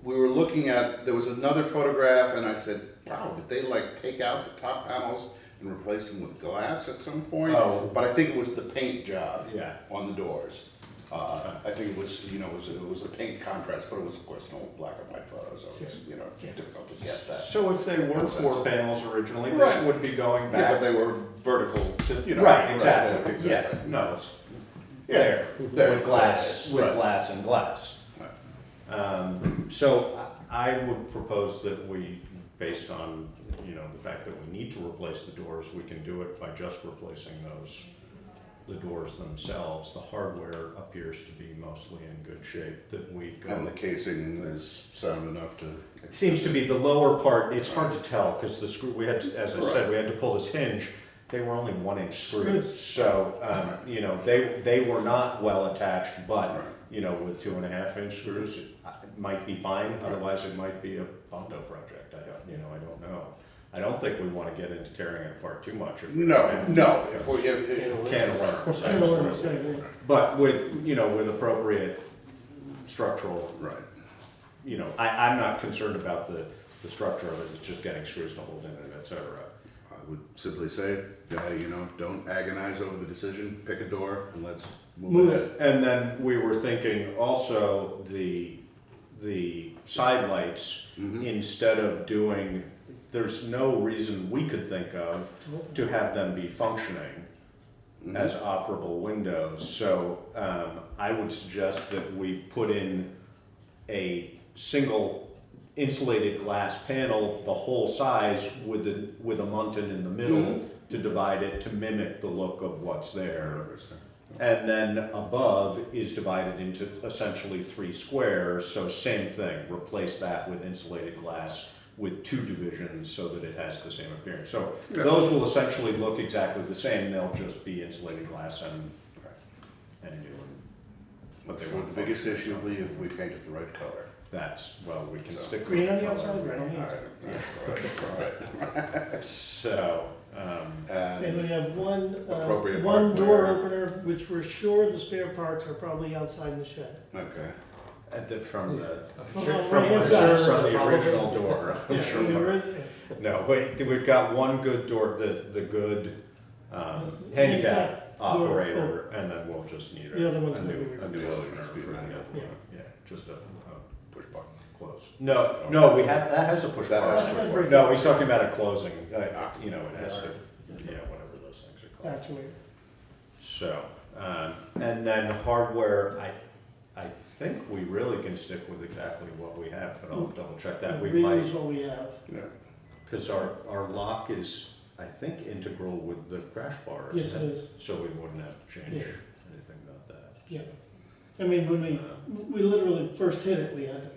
we were looking at, there was another photograph and I said, wow, did they like take out the top panels and replace them with glass at some point? Oh. But I think it was the paint job Yeah. on the doors. I think it was, you know, it was a paint contrast, but it was of course an old black and white photo, so it was, you know, difficult to get that. So if they were That's 4 panels originally, this Right. would be going Yeah, but back. they were vertical to, you know. Right, exactly. Exactly. Yeah, no, it's Yeah, there. with glass, Right. and glass. So I would propose that we, based on, you know, the fact that we need to replace the doors, we can do it by just replacing the doors themselves. The hardware appears to be mostly in good shape, that we And the go. casing is sound enough to. It seems to be the lower part, it's hard to tell, because the screw, we had, as I said, we had to pull this hinge. They were only 1-inch screws, so, you know, they were not well attached, but, Right. you know, with 2.5-inch screws, it might be fine, otherwise it might be a Bondo project, I don't know. I don't think we wanna get into tearing it apart too much. If we No, can. no, if we, Can of worms, I know what I'm absolutely. saying. But with, you know, with appropriate structural, right. you know, I'm not concerned about the structure of it, it's just getting screws to hold in it, et cetera. I would simply say, you know, don't agonize over the decision, pick a door and let's Move move it. ahead. And then we were thinking also the side lights, instead of doing, there's no reason we could think of to have them be functioning as operable windows. So I would suggest that we put in a single insulated glass panel, the whole size, with a muntin in the middle to divide it, to mimic the look of what's there. And then above is divided into essentially 3 squares, so same thing, replace that with insulated glass with 2 divisions so that it has the same appearance. So Yeah. those will essentially look exactly the same, they'll just be insulated glass and new. But they Would won't the biggest function. issue be if we paint it the right color? That's, well, we can So- stick. Green on the color. outside, red on the All inside. right, all right. So, And we have Appropriate one door hardware. opener, which we're sure the spare parts are probably outside in the shed. Okay. from the, From from the the inside. from the original door. I'm Yeah, sure. from the ori- No, wait, we've got one good door, the good handicap operator, and then we'll just need The other one's a gonna new, be a new replaced. opener for the other Yeah. one. Yeah, just a Push button. close. No, we have, that has a push That button. has to break No, down. he's talking about a closing, you know, it has to, whatever those things are called. Actuator. So, and then hardware, I think we really can stick with exactly what we have, but I'll double check that. We Reuse might, what we have. Yeah. because our lock is, I think, integral with the crash bar, Yes, isn't it it? is. So we wouldn't have to change Yeah. anything about that. Yeah. I mean, when we literally first hit it, we had to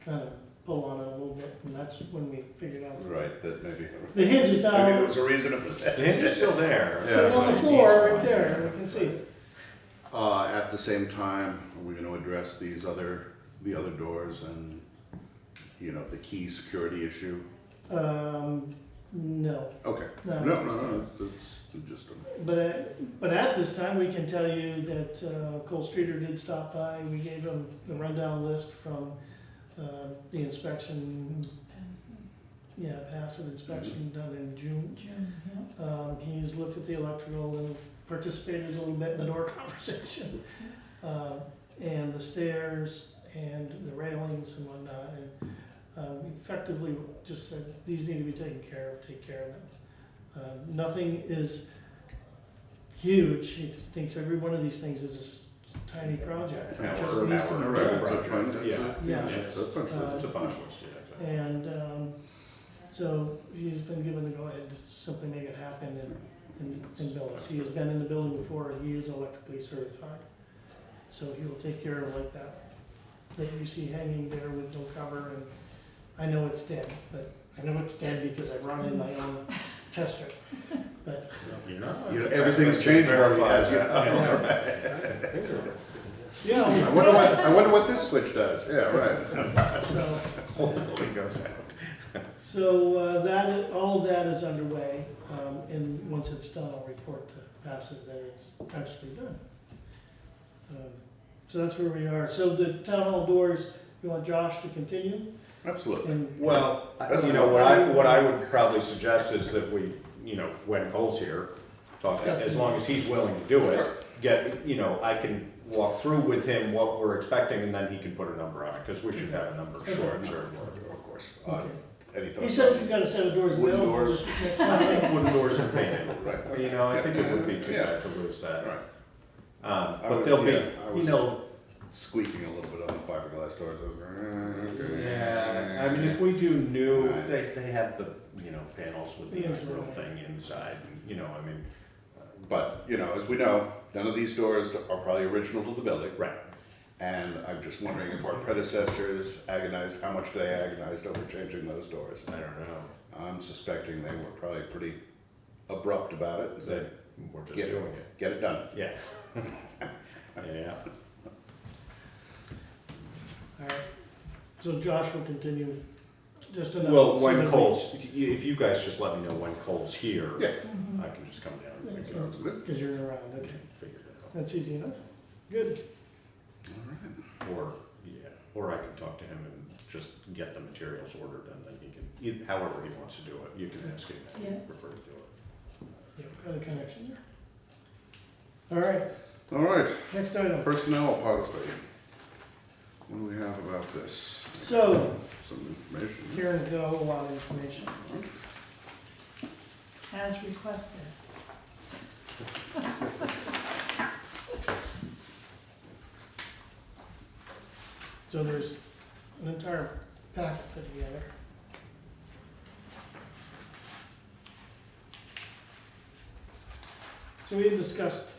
kind of pull on it a little bit, and that's when we figured out. Right, that maybe. The hinge is Maybe there down, was a reason it was The hinge is still there. sitting on the but it floor needs right one. there, you can see it. At the same time, are we gonna address the other doors and, the key security issue? No. Okay. No. No, it's just But at this time, we can tell you that Cole Streeter did stop by. We gave him the rundown list from the inspection, passive inspection done in June. He's looked at the electrical and participated a little bit in the door conversation. And the stairs and the railings and whatnot. And effectively just said, these need to be taken care of, take care of them. Nothing is huge. He thinks every one of these things is a tiny project. Yeah, It just or needs to an be hour, done. It's a punch, that's Yeah. it. Yeah. It's a punch list. It's a punch list, yeah, exactly. And so he's been given the go-ahead to simply make it happen in buildings. He has been in the building before, and he is electrically certified. So he will take care of like that you see hanging there with no cover, and I know it's dead, but I know it's dead because I brought in my own tester. But You're not. Everything's changed already, as you yeah, I wonder what this switch does. Yeah, right. Hopefully goes out. so all of that is underway, and once it's done, I'll report to Passive that it's actually done. So that's where we are. So the town hall doors, you want Josh to continue? Absolutely. And Well, That's what I would probably suggest is that we, when Cole's here, as long as he's willing to do it, I can walk through with him what we're expecting, and then he can put a number on it, because we should have a number. Sure, Sure. of course. Okay. Any He thoughts says on- he's got a set of doors Wooden available doors. next I time. think wooden doors and painted. Right. I think it would be too Yeah. bad to lose that. Right. I But was- there'll be, yeah, I was- you know, Squeaking a little bit on the fiberglass doors. I was going, okay. yeah, I mean, if we do new, Right. they have the, panels with the Yeah, nice little right. thing inside, and, But, as we know, none of these doors are probably original to the building. right. And I'm just wondering if our predecessors agonized, how much they agonized over changing those doors. I don't know. I'm suspecting they were probably pretty abrupt about it. Is that, we're just Get it. doing it. Get it done. Yeah. Yeah. All right. So Josh will continue just enough. Well, so when that we- Cole's, if you guys just let me know when Cole's here, Yeah. I can just come down and Sounds good. Because you're around, okay. figure it That's easy enough. Good. All right. out. Or I can talk to him and just get the materials ordered, and then he can, however he wants to do it, you can ask him how he prefer to do it. Yeah, got a connection there. All right, All right. next item. Personnel policy. What do we have about this? So Some information. Karen's got a whole lot of information. As requested. So there's an entire packet put together. So we had discussed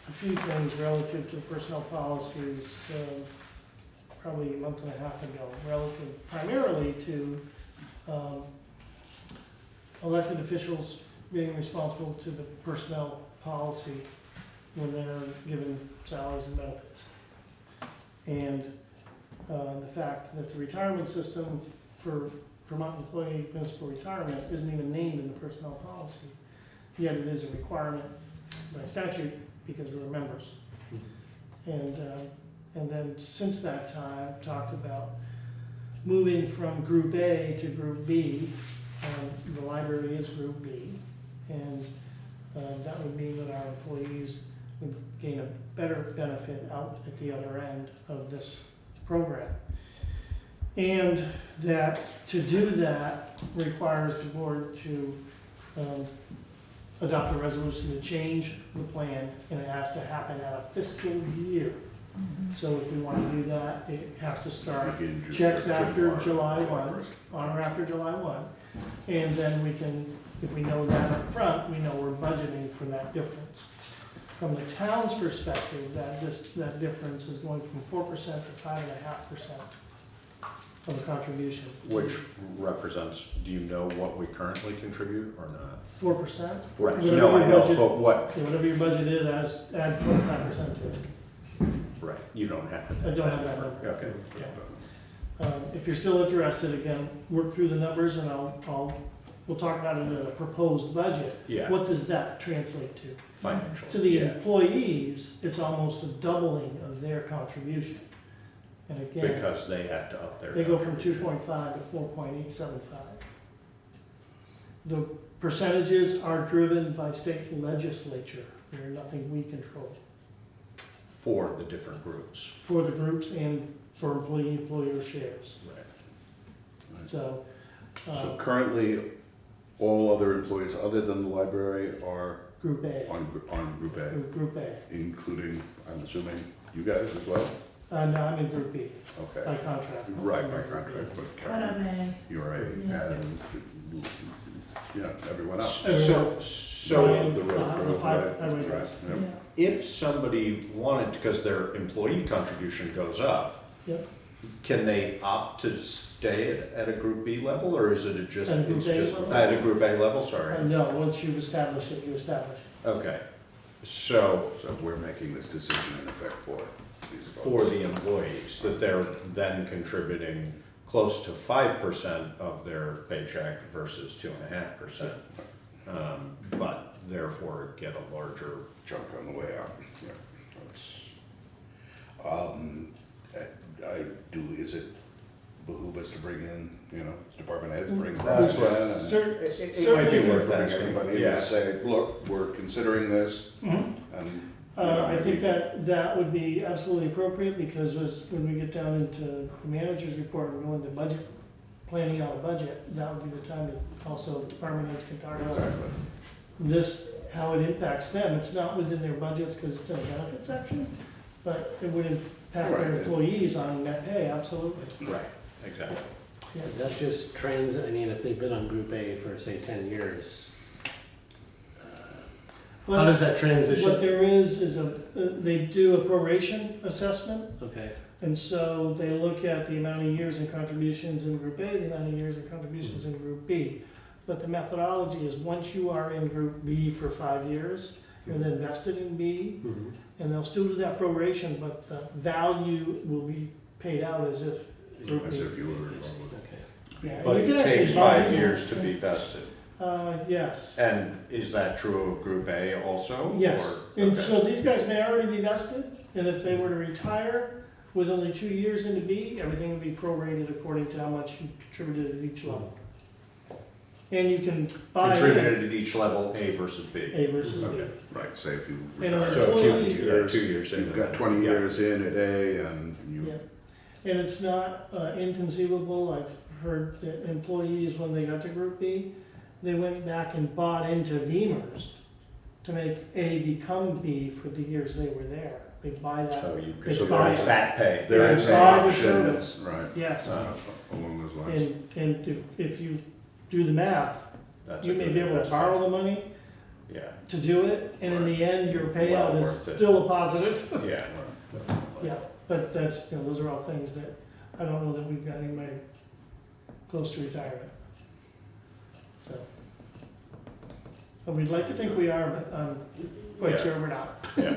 a few things relative to personnel policies, probably a month and a half ago, relative primarily to elected officials being responsible to the personnel policy when they're given salaries and benefits. And the fact that the retirement system for Vermont employee municipal retirement isn't even named in the personnel policy, yet it is a requirement by statute because we're members. And then since that time, talked about moving from Group A to Group B. The library is Group B, and that would mean that our employees would gain a better benefit out at the other end of this program. And that to do that requires the board to adopt a resolution to change the plan, and it has to happen at a fiscal year. So if we want to do that, it has to start checks after July 1, on or after July 1. And then we can, if we know that up front, we know we're budgeting for that difference. From the town's perspective, that difference is going from 4% to 5.5% of the contribution. Which represents, do you know what we currently contribute or not? 4%? Right, Whatever no, I your know, budget- but what, Yeah, whatever your budget is, add 25% to it. right, you don't have. I don't have that number. Okay. If you're still interested, again, work through the numbers and we'll talk about it in a proposed budget. Yeah, What does that translate to? financial. To the yeah. employees, it's almost a doubling of their contribution. And again, Because they have to up their. they go from contribution. 2.5 to 4.875. The percentages are driven by state legislature. They're nothing we control. For the different groups. For the groups and for employer shares. Right. So, So currently, all other employees other than the library are Group A, on Group A, Group A. including, I'm assuming, you guys as well? No, I'm in Group B Okay. by contract. Right, by contract, but Karen, you're A, and, everyone else. So, Ryan, The road the crew, five right, highway right, guys. yep. if somebody wanted, because their employee contribution goes up, Yep. can they opt to stay at a Group B level, or is it just, At a Group it's A just, level? at a Group A level, sorry? No, once you've established it, you establish it. Okay, so So we're making this decision in effect for these folks. for the employees, that they're then contributing close to 5% of their paycheck versus 2.5%. But therefore get a larger, Chunk on the way out, yeah. Is it behoove us to bring in, department heads, bring That's Brian what- in? and- it might be worth Bring asking, everybody in yeah. to say, look, we're considering this, Mhm. and. I think that would be absolutely appropriate because when we get down into the manager's report, we're going to budget, planning out a budget, that would be the time to also department heads can talk about Exactly. this, how it impacts them. It's not within their budgets because it's in a benefit section, but it would impact their Right. employees on net pay, absolutely. right, exactly. Yeah. Is that just trends, I mean, if they've been on Group A for, say, 10 years, how Well, does that what transition? there is they do a proration assessment. Okay, And so they look at the amount of years in contributions in Group A, the amount of years in contributions in Group B. But the methodology is once you are in Group B for 5 years, you're then vested in B, mhm. and they'll still do that proration, but the value will be paid out as if Group As B. if you were involved with it. Okay. Yeah, But you it can actually takes buy 5 in. years to be vested. Yes. And is that true of Group A also? Yes, or- and okay. so these guys may already be vested, and if they were to retire with only 2 years into B, everything would be prorated according to how much you contributed at each level. And you can buy in Contributed at each level, A versus B. A versus B. Okay. Right, say if you And retire. So if Employee- you, yeah, 2 years in. You've got 20 Yeah. years in at A, and you, Yeah, and it's not inconceivable, I've heard that employees, when they got to Group B, they went back and bought into Beamers to make A become B for the years they were there. They buy that, So you It's could, so buy- there's that pay. there They is an buy the option, service. right, yes. along those lines. And if you do the math, That's you a may good be able to investment. borrow the money, Yeah, to do it, and in the end, your payout Well is worth it. still a positive. yeah. Yeah, but that's, those are all things that, I don't know that we've got anybody close to retirement. So. We'd like to think we are, but I'm quite Yeah. sure we're not. Yeah.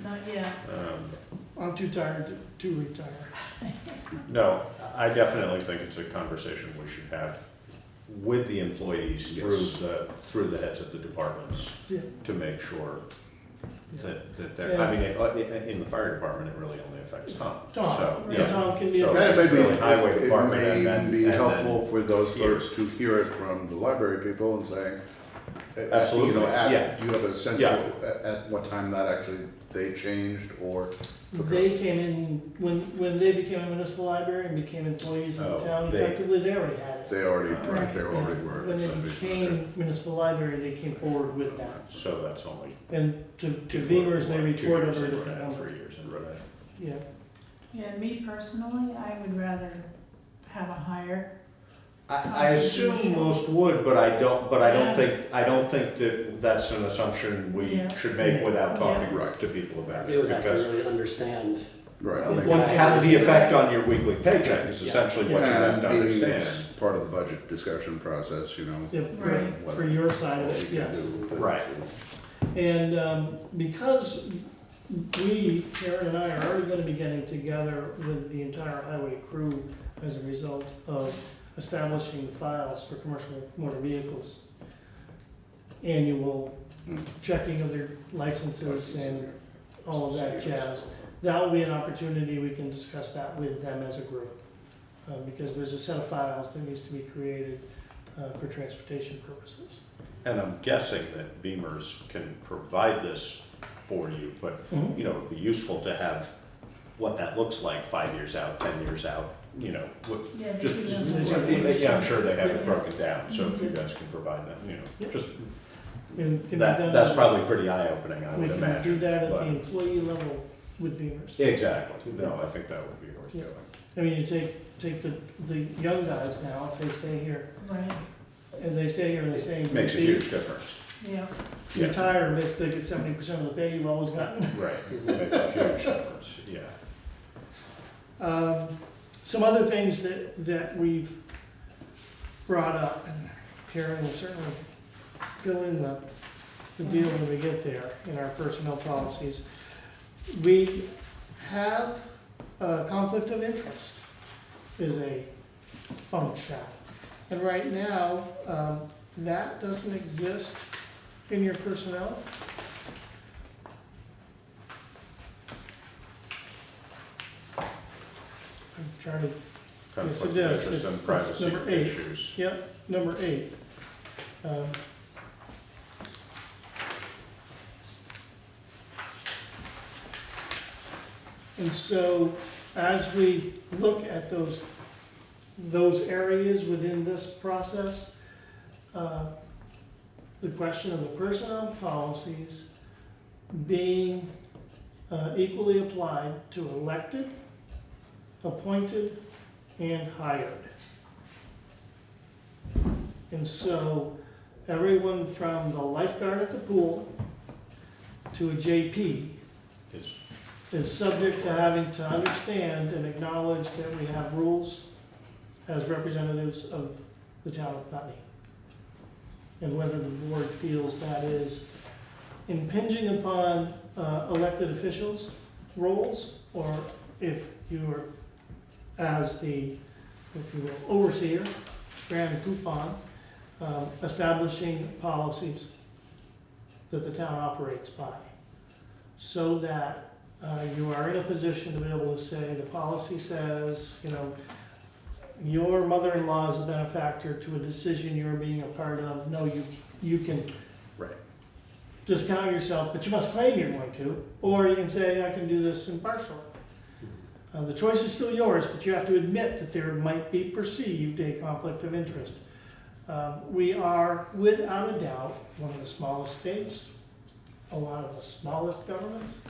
Not yet. I'm too tired to retire. No, I definitely think it's a conversation we should have with the employees Yes. through the heads of the departments Yeah. to make sure that they're, I mean, in the fire department, it really only affects Tom. Tom, So, right, yeah. Tom can be So a. And it may it's really be, highway it department may and even then- be and then helpful for those here. folks to hear it from the library people and saying, Absolutely, you know, yeah. do you have a sense Yeah. of at what time that actually they changed or? They came in, when they became a municipal library and became employees of Oh, the town, they- effectively, they already had it. They already, Right. they already were. When they subject to became municipal library, they came forward with that. So that's only. And to Beamer's, they 2 report years under a in different Rhode Island, number. 3 years in Rhode Island. Yeah, Yeah, me personally, I would rather have a higher. I assume most would, but I don't think that that's an assumption we Yeah. should make without talking Right. to people about They it. would have to Because really understand. Right. Yeah. make- what had the effect on your weekly paycheck is essentially what you have And to being understand. it's part of the budget discussion process, you know. if, Right. for your side of what it, we can yes. do. Right. And because we, Karen and I, are already gonna be getting together with the entire highway crew as a result of establishing files for commercial motor vehicles, annual Mm. checking of their licenses and all of that jazz. That will be an opportunity, we can discuss that with them as a group. Because there's a set of files that needs to be created for transportation purposes. And I'm guessing that Beamers can provide this for you, but, you know, it'd be useful to have what that looks like 5 years out, 10 years out, you know, Yeah, they just, do have yeah, I'm sure they have it broken down, so if you guys can provide that, you know, Yep. just, And can be done- that's probably pretty eye-opening, I We would can do imagine. that at but- the employee level with Beamers. Exactly, no, I think that would be worth Yeah. doing. I mean, you take the young guys now, if they stay here, Right, and they stay here and they stay in Makes a Group B, huge difference. yeah. Yeah. retire and they still get 70% of the pay you've always gotten. Right, it makes a huge difference, yeah. Some other things that we've brought up, and Karen will certainly fill in the deal when we get there in our personnel policies. We have a conflict of interest is a function. And right now, that doesn't exist in your personnel. I'm trying to, Conflict it of does. interest and It's privacy number 8. issues. yep, number 8. And so, as we look at those areas within this process, the question of the personnel policies being equally applied to elected, appointed, and hired. And so, everyone from the lifeguard at the pool to a JP It's- is subject to having to understand and acknowledge that we have rules as representatives of the town of Putney. And whether the board feels that is impinging upon elected officials' roles, or if you are, as the, if you will, overseer, grand coupon, establishing policies that the town operates by, so that you are in a position to be able to say, the policy says, you know, your mother-in-law is a benefactor to a decision you're being a part of. No, you can Right. discount yourself, but you must claim you're going to, or you can say, I can do this impartially. The choice is still yours, but you have to admit that there might be perceived a conflict of interest. We are, without a doubt, one of the smallest states, a lot of the smallest governments,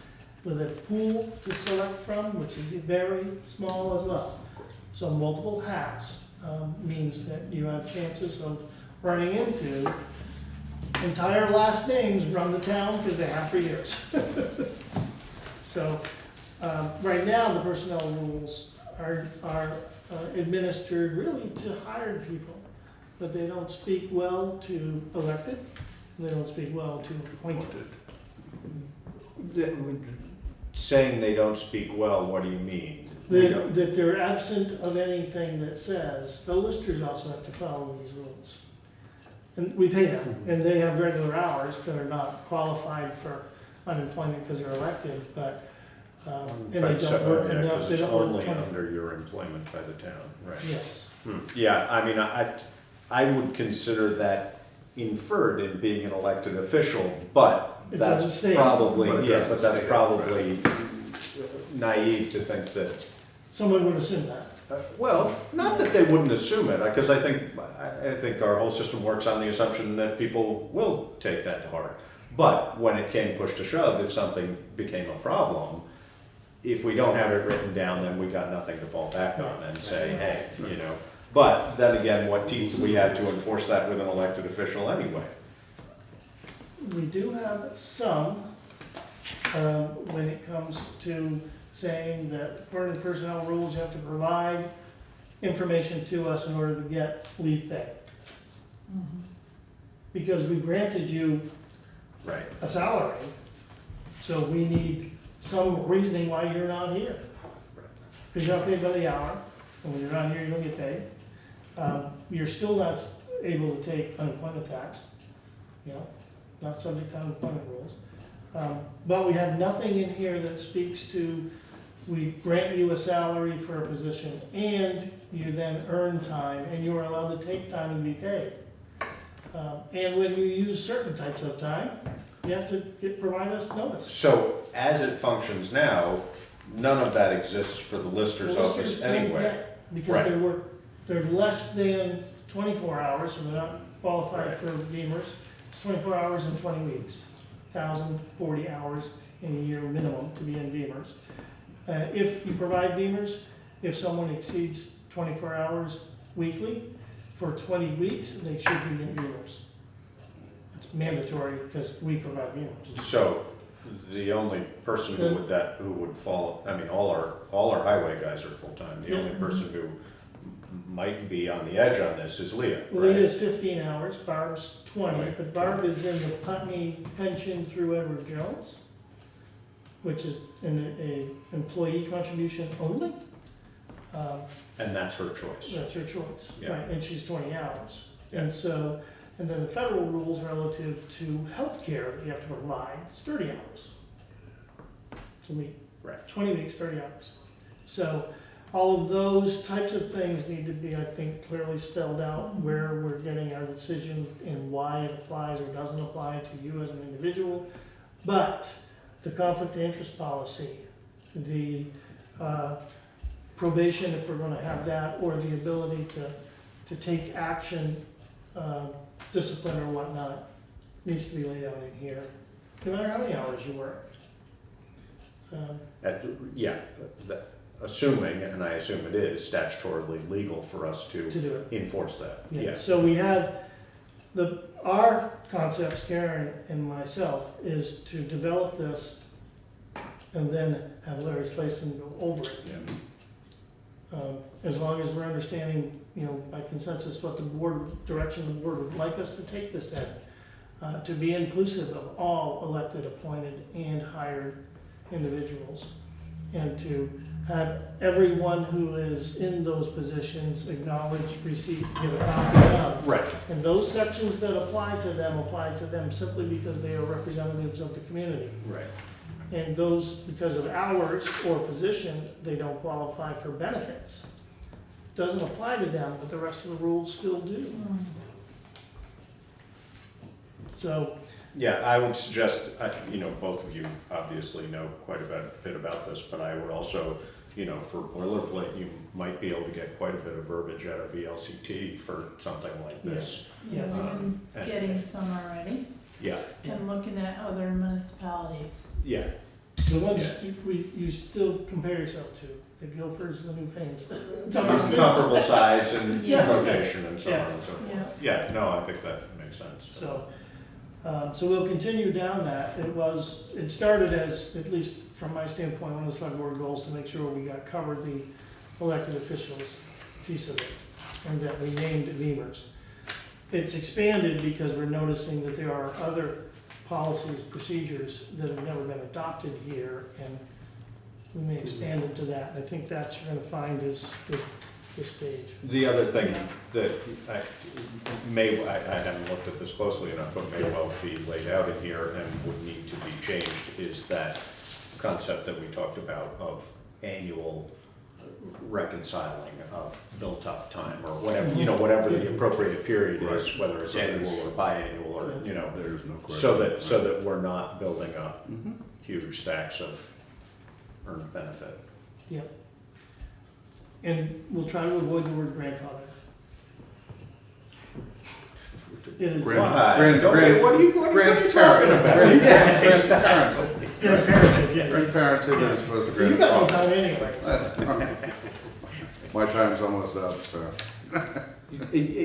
with a pool to select from, which is very small as well. So multiple hats means that you have chances of running into entire last names run the town because they have for years. So, right now, the personnel rules are administered really to hired people, but they don't speak well to elected, and they don't speak well to appointed. Saying they don't speak well, what do you mean? We don't- That they're absent of anything that says, the listers also have to follow these rules. And we pay them, and they have regular hours that are not qualified for unemployment because they're elected, but, and they Right, so, don't work yeah, 'cause enough, they it's don't work only 20. under your employment by the town, right? Yes, Yeah, I mean, I would consider that inferred in being an elected official, but It doesn't that's state. probably, But it yes, but doesn't that's state, probably naive to think that, someone would assume that. well, not that they wouldn't assume it, because I think our whole system works on the assumption that people will take that to heart. But when it came push to shove, if something became a problem, if we don't have it written down, then we got nothing to fall back on and say, hey, you know. But then again, what teeth do we have to enforce that with an elected official anyway? We do have some, when it comes to saying that according to personnel rules, you have to provide information to us in order to get leave pay. Because we granted you Right. a salary, so we need some reasoning why you're not here. Because you're not paid by the hour, and when you're not here, you don't get paid. You're still not able to take unemployment tax, you know, not subject to unemployment rules. But we have nothing in here that speaks to, we grant you a salary for a position, and you then earn time, and you are allowed to take time and be paid. And when you use certain types of time, you have to provide us notice. So as it functions now, none of that exists for the lister's The office listers don't anyway. get- Because Right. they're less than 24 hours, so they're not qualified Right. for Beamers. It's 24 hours in 20 weeks, 1,040 hours in a year minimum to be in Beamers. If you provide Beamers, if someone exceeds 24 hours weekly for 20 weeks, they should be in Beamers. It's mandatory because we provide Beamers. So the only person who would fall, I mean, all our highway guys are full-time. The only person who might be on the edge on this is Leah, Lee right? is 15 hours, Barb's 20, Right. but Barb is in the Putney pension through Edward Jones, which is a employee contribution only. And that's her choice. That's her choice, Yeah. right, and she's 20 hours. Yeah. And so, and then the federal rules relative to healthcare that you have to provide, it's 30 hours. It's a week. Right. 20 weeks, 30 hours. So all of those types of things need to be, I think, clearly spelled out where we're getting our decision and why it applies or doesn't apply to you as an individual. But the conflict of interest policy, the probation, if we're gonna have that, or the ability to take action, discipline or whatnot, needs to be laid out in here, no matter how many hours you work. Yeah, assuming, and I assume it is statutorily legal for us to To do it. enforce that. Yeah, Yes. so we have, our concepts, Karen and myself, is to develop this and then have Larry Slayson go over it. As long as we're understanding, you know, by consensus, what the board, direction the board would like us to take this in, to be inclusive of all elected, appointed, and hired individuals, and to have everyone who is in those positions acknowledge, receive, give a copy of. Right. And those sections that apply to them simply because they are representatives of the community. Right. And those, because of hours or position, they don't qualify for benefits. Doesn't apply to them, but the rest of the rules still do. So, Yeah, I would suggest, you know, both of you obviously know quite a bit about this, but I would also, you know, for boilerplate, you might be able to get quite a bit of verbiage out of VLCT for something like this. Yeah, we've been and- getting some already Yeah, and looking at other municipalities. yeah, the ones you still compare yourself to, the Guilfords, the Newfans. comparable size and Yeah. location and so on and so forth. Yeah. Yeah, no, I think that makes sense. So, So we'll continue down that. It started as, at least from my standpoint, one of the select board goals to make sure we got covered the elected officials piece of it, and that we named Beavers. It's expanded because we're noticing that there are other policies, procedures that have never been adopted here, and we may expand into that. I think that you're gonna find is this page. The other thing that I haven't looked at this closely enough, but may well be laid out in here and would need to be changed, is that concept that we talked about of annual reconciling of built-up time, or whatever, whatever the appropriate period is, whether it's annual or biannual, or, There's no question. so that we're not building up huge stacks of earned benefit. Yep. And we'll try to avoid the word grandfather. It is Grand- not. What are you talking about? Grandparented, yeah. Grandparented as opposed to You got no grandfather. time anyway. That's, my time's almost up, so.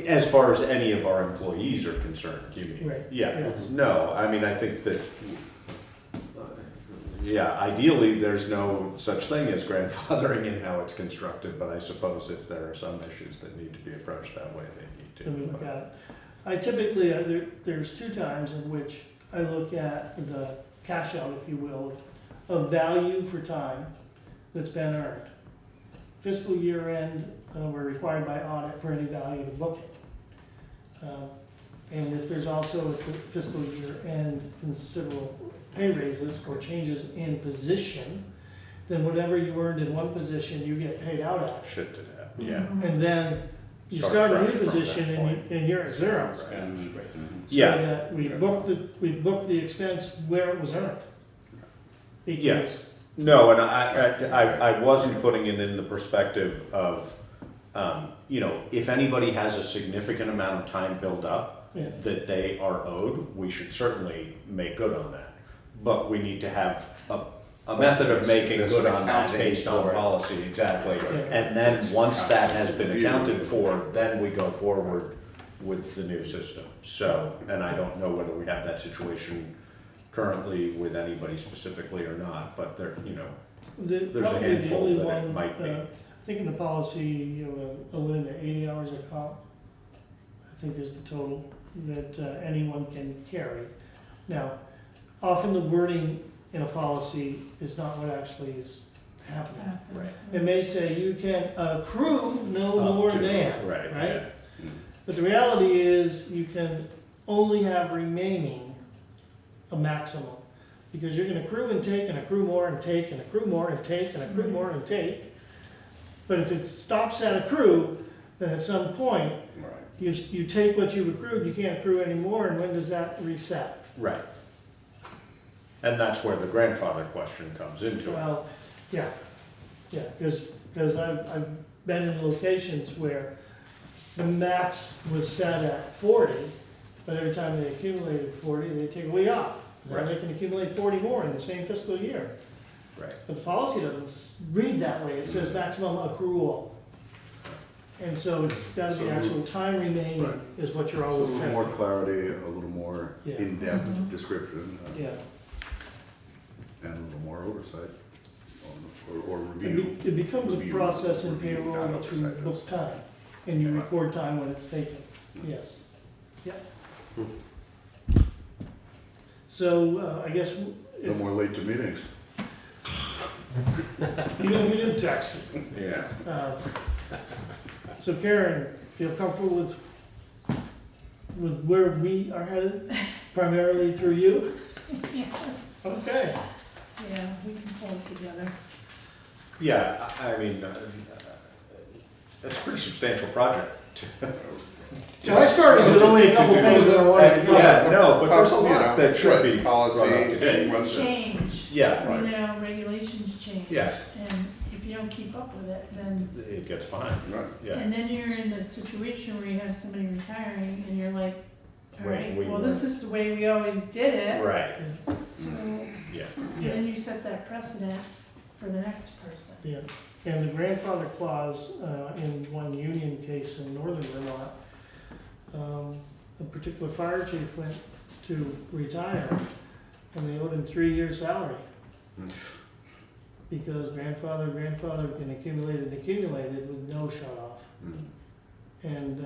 As far as any of our employees are concerned, you mean? Right. Yeah, Yes. no, I mean, I think that, ideally, there's no such thing as grandfathering in how it's constructed, but I suppose if there are some issues that need to be approached that way, they need to. Then we look at it. I typically, there's 2 times in which I look at the cash out, if you will, of value for time that's been earned. Fiscal year end, we're required by audit for any value to book it. And if there's also at the fiscal year end considerable pay raises or changes in position, then whatever you earned in one position, you get paid out at. Shifted at, yeah. And then you Start start a new fresh from that position point. and you're at zero. Yeah. So that we booked the expense where it was earned. Yes. No, and I wasn't putting it in the perspective of, if anybody has a significant amount of time built up Yeah. that they are owed, we should certainly make good on that. But we need to have a method of making There's good an on that accounting based on for it. policy, exactly. Yeah. And then, once that has been accounted for, then we go forward with the new system. So, and I don't know whether we have that situation currently with anybody specifically or not, but there, there's a Probably the handful only that it one, might be. I think in the policy, a limit of 80 hours of comp, I think is the total that anyone can carry. Now, often the wording in a policy is not what actually is happening. Right. It may say you can accrue no Up more to- than, Right, right? yeah. But the reality is you can only have remaining a maximum. Because you're gonna accrue and take and accrue more and take and accrue more and take and accrue more and take. But if it stops at accrue, then at some point, Right. you take what you've accrued, you can't accrue anymore, and when does that reset? Right. And that's where the grandfather question comes into it. Well, yeah, because I've been in locations where the max was set at 40, but every time they accumulated 40, they take away off. Now Right. they can accumulate 40 more in the same fiscal year. Right. But the policy doesn't read that way, it says maximum accrual. And so it's gotta be So- actual time remaining Right. is what you're So a always little more testing. clarity, a little more Yeah. in-depth description, Yeah, and a little more oversight, or it review. be- it becomes a Review- process in review, payroll not that you oversight. book time, and you record time when it's taken, yes. Yep. So, I guess, No if, more late to meetings. even if we did text, Yeah. so Karen, feel comfortable with where we are headed, primarily through you? Yes, Okay. yeah, we can pull it together. Yeah, I mean, that's a pretty substantial project. So I started with only a couple things that I wanted to go. Yeah, no, but there's a You lot know, that should right, be policy, brought up to date. once Things it- change, Yeah, Right. you know, regulations change. Yeah. And if you don't keep up with it, then, it gets fine, Right. yeah. and then you're in a situation where you have somebody retiring and you're like, all Wait, right, we well, were- this is the way we always did it. Right, So, yeah. and then you set that precedent for the next person. Yeah, and the grandfather clause, in one union case in northern Vermont, a particular fire chief went to retire, and they owed him 3 years' salary. Because grandfather can accumulate with no shut off. And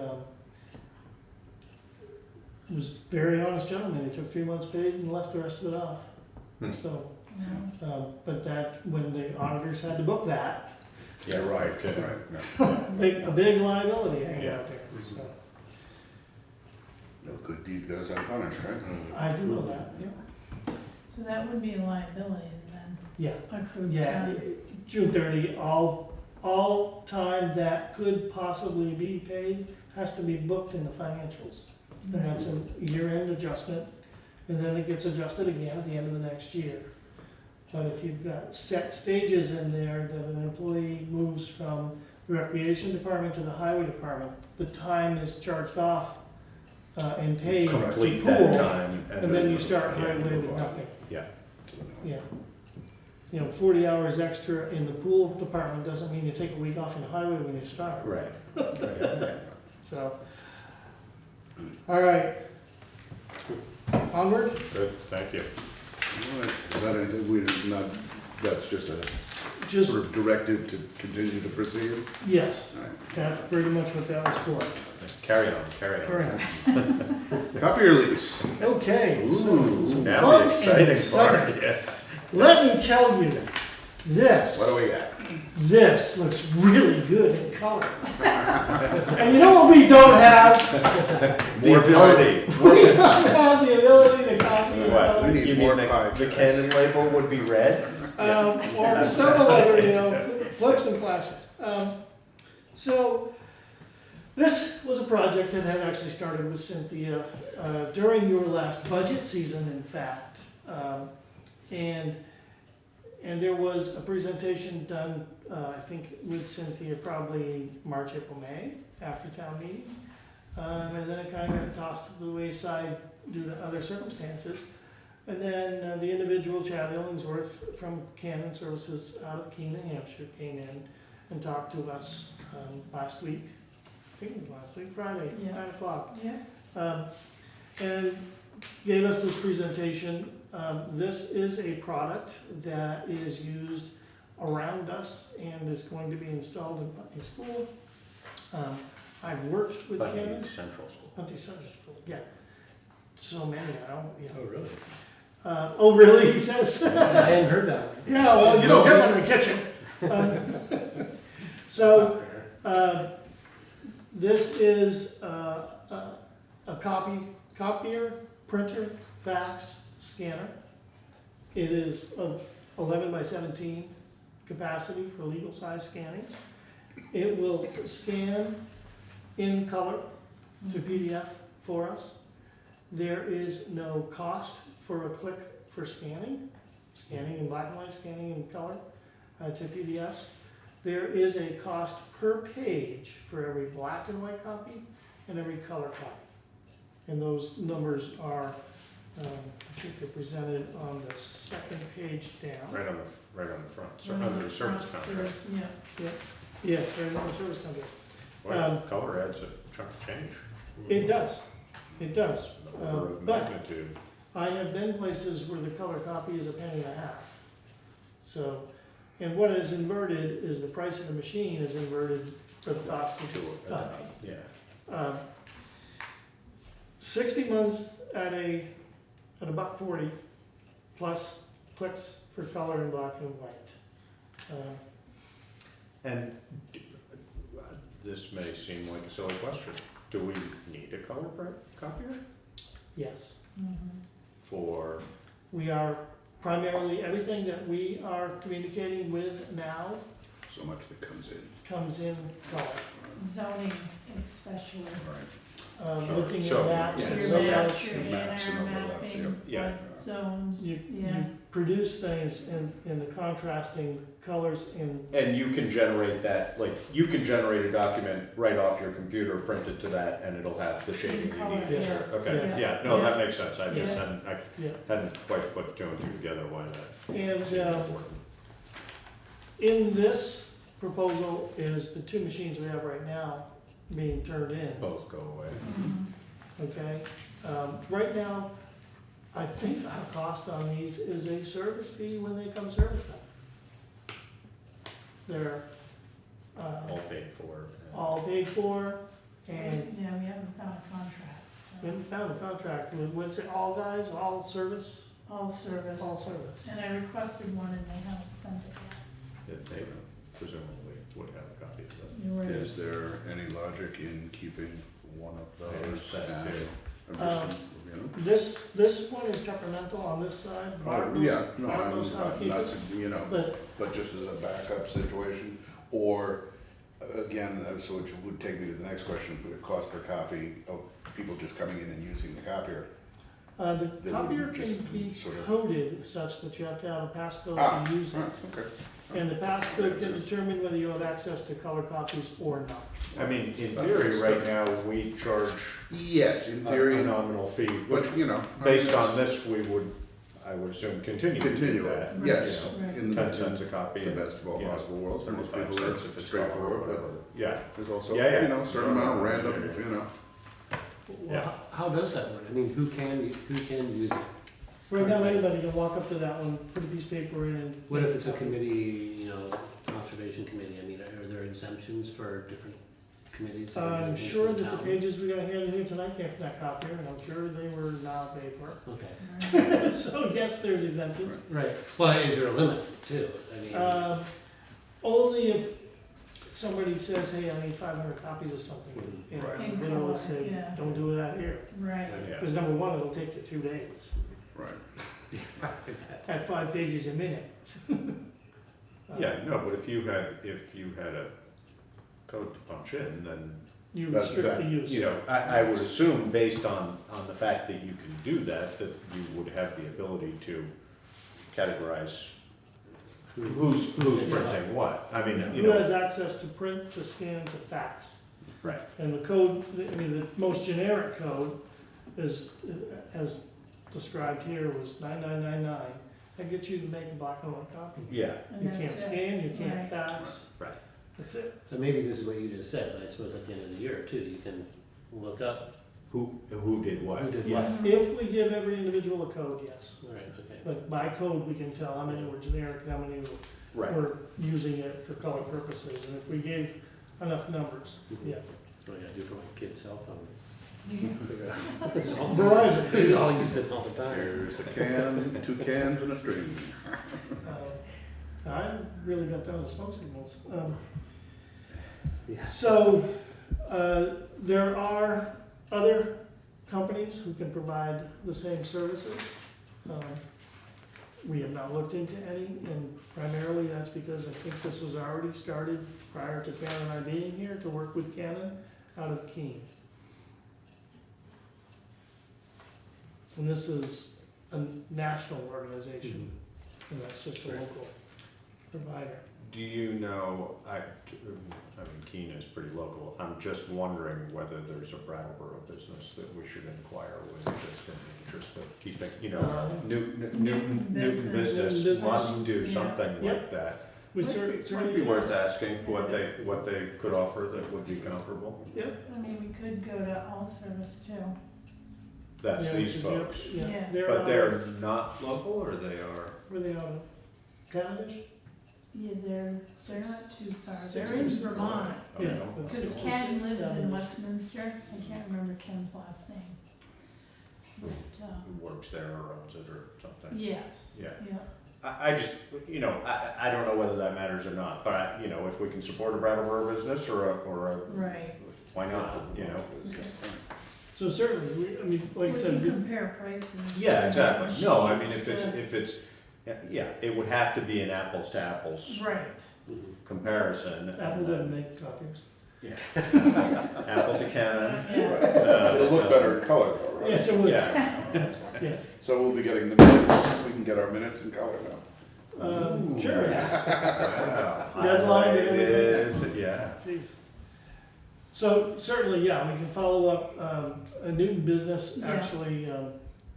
was a very honest gentleman. He took 3 months paid and left the rest of it off. So, but that, when the auditors had to book that, Yeah, right, yeah. a big liability hanging out there. So, No good deed goes unpunished, right? I do know that, yeah. So that would be a liability then, Yeah, accrued yeah, time. June 30, all time that could possibly be paid has to be booked in the financials. And that's a year-end adjustment, and then it gets adjusted again at the end of the next year. But if you've got set stages in there that an employee moves from the recreation department to the highway department, the time is charged off and paid to Complete that pool, time. and then you start Yeah. highway with nothing. Yeah. Yeah. 40 hours extra in the pool department doesn't mean you take a week off in the highway when you start. Right. So, all right. Onward? Good, thank you. All right. Is that anything we did not, that's just a Just, sort of directive to continue to proceed? yes, All right. that's pretty much what that was for. Carry on. Carry on. Copy your lease. Okay, so, Ooh, Now fun the and exciting exciting. part, yeah. Let me tell you, this. What do we got? This looks really good in color. And you know what we don't have? The ability. We don't have the ability to copy in What? color. We need You more mean pie the charts. Canon label would be red? Or some other, flips and flashes. So, this was a project that had actually started with Cynthia during your last budget season, in fact. And there was a presentation done, I think, with Cynthia probably March, April, May, after town meeting. And then it kind of got tossed to the wayside due to other circumstances. And then the individual, Chad Illingsworth from Canon Services out of Keene, New Hampshire, came in and talked to us last week. I think it was last week, Friday, Yeah. 9 o'clock. Yeah, And gave us this presentation. This is a product that is used around us and is going to be installed in Putney School. I've worked with Putney Canon. Central School. Putney Central School, yeah. So many, I don't, you know. Oh, really? Oh, really, he says? I hadn't heard that one. Yeah, well, you don't get one in the kitchen. So, this is a copier, printer, fax, scanner. It is of 11 by 17 capacity for legal size scannings. It will scan in color to PDF for us. There is no cost for a click for scanning in black and white, scanning in color to PDFs. There is a cost per page for every black and white copy and every color copy. And those numbers are, I think they're presented on the second page down. Right on the front, so under the service contract. yeah. Yes, right on the service contract. Well, color adds a chunk of change. It does, it does. Order of But magnitude. I have been places where the color copy is $0.015. So, and what is inverted is the price of the machine is inverted for the cost of the copy. Yeah. 60 months at $1.40 plus clicks for color in black and white. And this may seem like a silly question. Do we need a color print copier Yes, for? we are primarily, everything that we are communicating with now So much that comes in. comes in color. Zoning especially. Right. Looking at So, that, yeah, Your so maps, that's your the maps and A&R overlaps, mapping, yeah. flood zones, you yeah. produce things in the contrasting colors in, And you can generate that, like, you can generate a document right off your computer, print it to that, and it'll have the shading you color, need. yes, Okay, yes. yeah, no, that Yes. makes sense. I just Yeah. yeah. hadn't quite put two and two together why that. And seemed important. in this proposal is the two machines we have right now being turned in, Both go away. okay? Right now, I think our cost on these is a service fee when they come service them. They're, All paid for. all paid for, and Yeah, we haven't found a contract, we so, haven't found a contract, was it all guys, all service? all service. All service. And I requested one and they haven't sent it yet. If they presumably would have a copy of it. You're right. Is there any logic in keeping one of I those? understand too. I'm just, you know? This one is temperamental on this side. Mark knows- Yeah, no, Mark knows how to I'm keep not, it, you know, but just as a backup situation, or, again, so which would take me to the next question, the cost per copy of people just coming in and using the copier. The They copier would can just be sort of- coded such that you have to have a passcode Ah, to use it. right, okay. And the passcode can determine whether you have access to color copies or not. I mean, in theory, right now, we charge Yes, in a theory, nominal fee, which, but, you know. based on this, we would, I would assume, continue to do Continue, that. yes, You know, Right. in 10 cents a copy. the best of all you know, possible worlds, most 35 people are cents if it's straightforward, or whatever. Yeah, but there's also, Yeah, yeah. you know, a certain amount of random, you know. Yeah. How does that work? I mean, who can use it? Right now, anybody can walk up to that one, put a piece of paper in and. What if it's a committee, conservation committee? I mean, are there exemptions for different committees? I'm sure that the pages we got handed here tonight came from that copier, and I'm sure they were not paper. Okay, So yes, there's exemptions. right. Well, is there a limit too? I mean, Only if somebody says, hey, I need 500 copies of something, and Right. I'm gonna color, say, yeah. don't do that here. Right. yeah. Because number one, it'll take you 2 days, Right. at 5 pages a minute. Yeah, no, but if you had a code to punch in, then, You That's restrict the that, use. you know, I would assume, based on the fact that you can do that, that you would have the ability to categorize who's printing what. I mean, you Who has know, access to print, to scan, to fax? right, And the code, I mean, the most generic code is, as described here, was 9999. That gets you to make a black and white copy. yeah, And You that's can't it. scan, you can't Right. fax, right. that's it. so maybe this is what you just said, but I suppose at the end of the year too, you can look up Who did what? who did Yeah. what. If we give every individual a code, yes. Right, okay. But by code, we can tell how many were generic and how many Right, were using it for color purposes. And if we gave enough numbers, yeah. That's what I gotta do for my kid's cell phones. Verizon. They all use it all the time. There's a can, 2 cans and a string. I really got down to smoke signals. Yeah. So, there are other companies who can provide the same services. We have not looked into any, and primarily that's because I think this was already started prior to Canon and I being here to work with Canon out of Keene. And this is a national organization, and that's just a local provider. do you know, I mean, Keene is pretty local, I'm just wondering whether there's a Brattleboro business that we should inquire with, just in the interest of keeping, you know, Newton business Business. must do Yeah. something Yep. like that. We Might certainly be can worth ask. asking what they could offer that would be comparable. I mean, we could go to all service too. That's Yeah, these which is folks. Yeah, Yeah. they're But out they're of, not local, or they are? where they out of? Cavendish? Yeah, they're not too far. They're Six in to six. Vermont. Oh, Yeah. no? That's Because it. Ken lives in Cavendish. Westminster. I can't remember Ken's last name. But, Who works there or owns it or something? yes. Yeah. Yeah. I just, you know, I don't know whether that matters or not, but I, you know, if we can support a Brattleboro business or a, Right. why not, you know? So certainly, I mean, like I We said, can compare prices. Yeah, exactly. No, I mean, if Machines, it's, yeah, it would have to be an apples to apples Right. comparison. Apple doesn't make copies. Apple to Canon. Yeah. It'll look better in color though, right? Yes, it would, Yeah. yes. So we'll be getting the minutes, we can get our minutes in color now. Sure. Wow. Red line and Highlighted, yeah. Jeez. So certainly, yeah, we can follow up. A Newton business Yeah. actually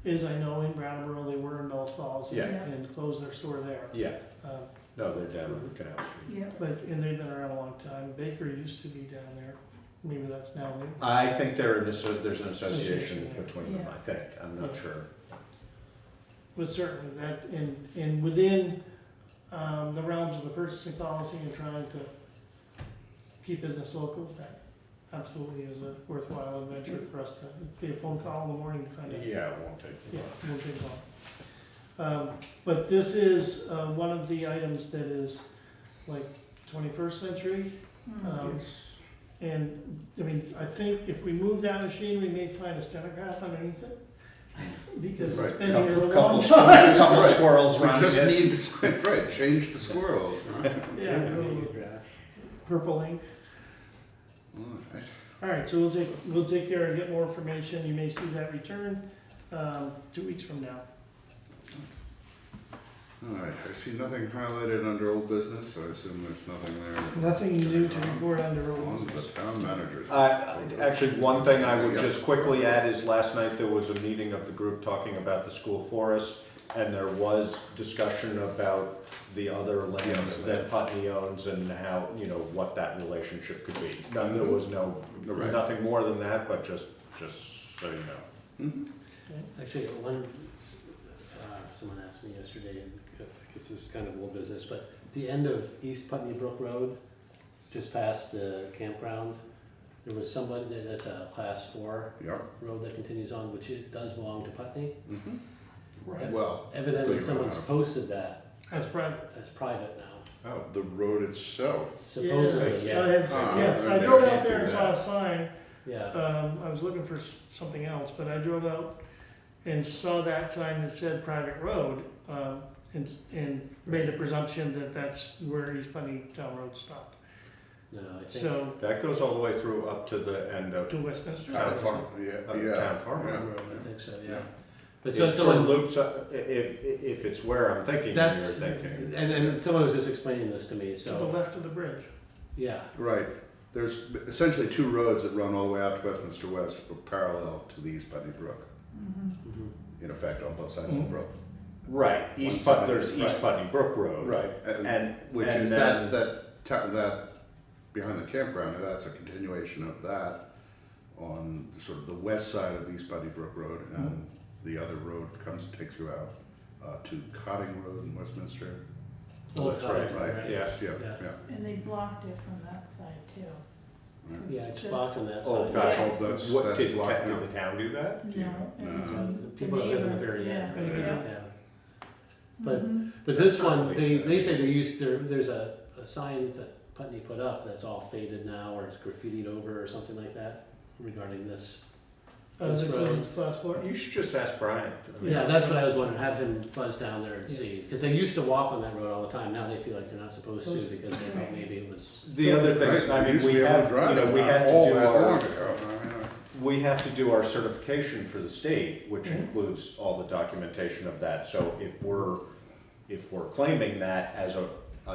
is, I know, in Brattleboro. They were in Bells Falls Yeah. and closed their store there. Yeah, Um, no, they're down on Canal Street. Yeah. and they've been around a long time. Baker used to be down there. Maybe that's now new. I think there's an association Association, yeah. between them, Yeah. I think, I'm not Yeah. sure. but certainly that, and within, the realms of the purchasing policy and trying to keep business local, that absolutely is a worthwhile adventure for us to, be a phone call in the morning to find out. Yeah, it won't take Yeah, too long. we'll take it on. But this is, one of the items that is like 21st century. Yes. And, I mean, I think if we move that machine, we may find a stenograph underneath it. Because it's Right. been here a Couple, long couple, time. couple Right. squirrels We running just it. need to, right, change the squirrels. Yeah, Maybe little a graph. purple ink. Alright. All right, so we'll take care and get more information. You may see that return, 2 weeks from now. Alright, I see nothing highlighted under old business, so I assume there's nothing there. Nothing new to report under old On the business. town managers. Actually, one thing I would just quickly add is last night there was a meeting of the group talking about the school forest, and there was discussion about the other lands that Putney owns and how, you know, what that relationship could be. Now, there was Right. nothing more than that, but just so you know. Mhm. Actually, someone asked me yesterday, and I guess this is kind of old business, but the end of East Putney Brook Road, just past the campground, there was somebody, that's a class 4 Yeah. road that continues on, which it does belong to Putney. Mhm. Right. Well, Evidently, Till you someone's run out. posted that As private. as private now, Oh, the road itself. supposedly, Yes, yeah. I have, Ah, yes, I maybe drove I out can't there do and saw that. a sign. Yeah, I was looking for something else, but I drove out and saw that sign that said private road, and made a presumption that that's where East Putney Town Road stopped. no, I think, So, that goes all the way through up to the end of to Westminster. Town farm, yeah, yeah. Town Farm yeah. Road. I think so, yeah. Yeah. But It so sort of someone, loops up, if it's where I'm thinking, you're that's, thinking. and someone was just explaining this to me, To the so, left of the bridge. yeah. Right, there's essentially two roads that run all the way out to Westminster West, parallel to the East Putney Brook, Mhm. in effect, on both sides of the Mhm. brook. Right, One side, there's East right. Putney Brook Road. Right, And, which and is then- that behind the campground, and that's a continuation of that on sort of the west side of East Putney Brook Road, and the other road takes you out to Cotting Road in Westminster. Oh, That's right, right. yeah. Yeah, Yeah. yeah. And they blocked it from that side too. Yeah, it's blocked on that Oh, side. gosh, Yes. That's what, did blocked did now. the town do that? No. No. and So the the people that live in the neighbor, very end, yeah, right, yeah. yeah. But, Mhm. but this one, Probably. they say there's a sign that Putney put up that's all faded now, or it's graffitied over or something like that regarding this. This This road. is class 4. You should just ask Brian. I mean, Yeah, that's what I was wondering, have him buzz down there and see, because they used to walk on that road all the time, now they feel like they're not supposed to, because they thought maybe it was, The other thing is, I mean, Used to we be able to have, drive you know, it we have all to do that long our, ago. we have to do our certification for the state, which Mhm. includes all the documentation of that. So if we're claiming that as a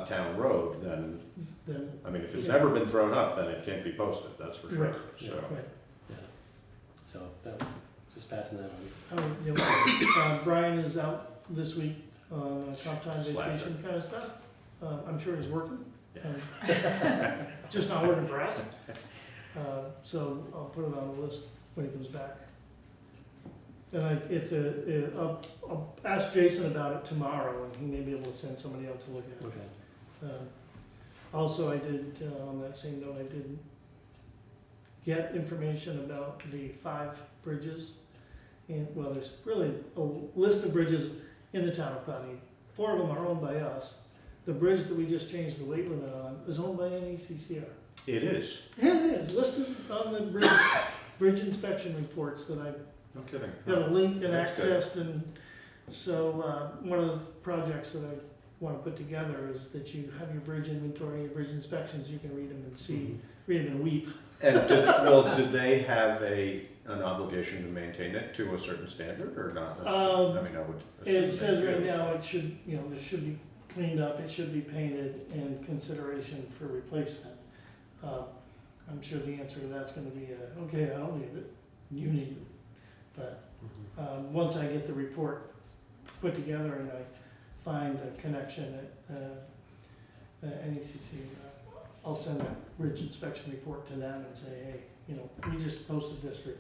town road, then, Then, I mean, if it's never been thrown up, then it can't be posted, that's for sure, Right. so. right. yeah. So, just passing that on. Brian is out this week on comp time Slacker. vacation kind of stuff. I'm sure he's working. Yeah. Just not working for us. So I'll put it on the list when he comes back. And I'll ask Jason about it tomorrow, and he may be able to send somebody out to look at it. Okay. Also, I did, on that same note, I did get information about the 5 bridges. And, well, there's really a list of bridges in the town of Putney. 4 of them are owned by us. The bridge that we just changed the weight limit on is owned by NECCR. It is, Yeah, it is, listed on the bridge inspection reports that I no kidding. got a link and That's good. accessed, and so, one of the projects that I wanna put together is that you have your bridge inventory, your bridge inspections, you can read them and see, read them and weep. And did they have an obligation to maintain it to a certain standard or not? I mean, I would assume It says they right do. now, it should, it should be cleaned up, it should be painted, and consideration for replacement. I'm sure the answer to that's gonna be, okay, I don't need it, you need it. But, once I get the report put together and I find a connection at NECC, I'll send that bridge inspection report to them and say, hey, we just posted this for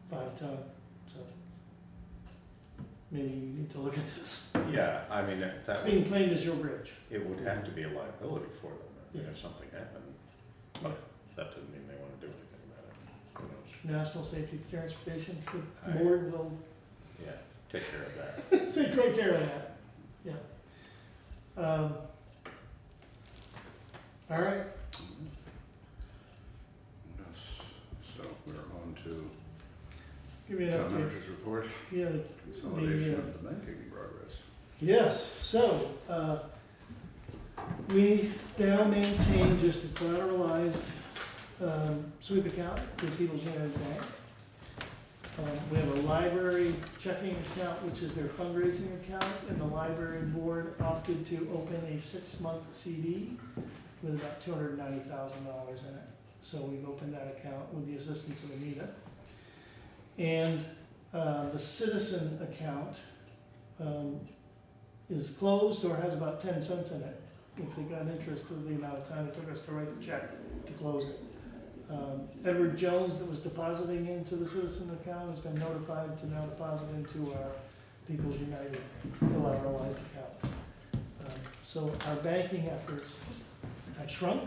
5 ton, so. maybe you need to look at this. Yeah, I mean, that It's would, being claimed as your bridge. it would have to be a liability for them Yeah. if something happened. But that doesn't mean they wanna do anything about it. Who knows? National Safety Transportation Aye. Board will Yeah, take care of that. take great care of that, yeah. All right, What else? So we're on to give me an town update. manager's report, Yeah, consolidation of the banking progress. yes, so, we now maintain just a collateralized, sweep account with People's United Bank. We have a library checking account, which is their fundraising account, and the library board opted to open a 6-month CD with about $290,000 in it. So we've opened that account with the assistance of Anita. And the citizen account is closed or has about 10 cents in it. If they got interest in the amount of time it took us to write the check to close it. Edward Jones, that was depositing into the citizen account, has been notified to now deposit into our People's United collateralized account. So our banking efforts have shrunk,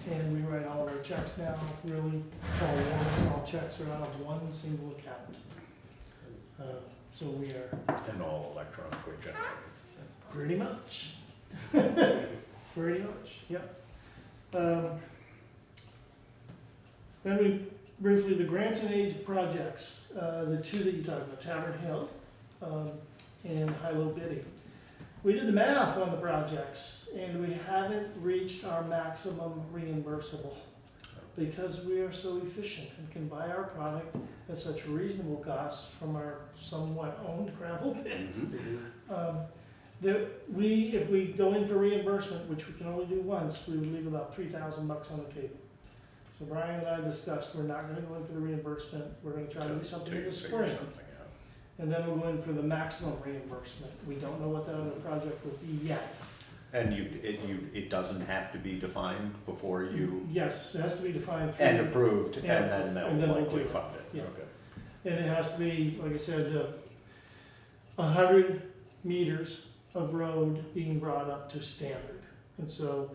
and we write all of our checks now, really, all warrants, all checks are out of one single account. So we are And all electronically generated. pretty much. Pretty much, yep. Then we, briefly, the grants and aids projects, the two that you talked about, Tavern Hill and high-low bidding. We did the math on the projects, and we haven't reached our maximum reimbursable because we are so efficient and can buy our product at such reasonable costs from our somewhat owned gravel pit. That we, if we go in for reimbursement, which we can only do once, we would leave about $3,000 on the table. So Brian and I discussed, we're not gonna go in for the reimbursement, we're gonna try to do something in the Figure spring. something out. And then we'll go in for the maximum reimbursement. We don't know what that other project will be yet. And it doesn't have to be defined before you, Yes, it has to be defined through. and approved, Yeah, and then and they'll then we'll likely do it. fund it. Yeah. Okay. And it has to be, like I said, 100 meters of road being brought up to standard. And so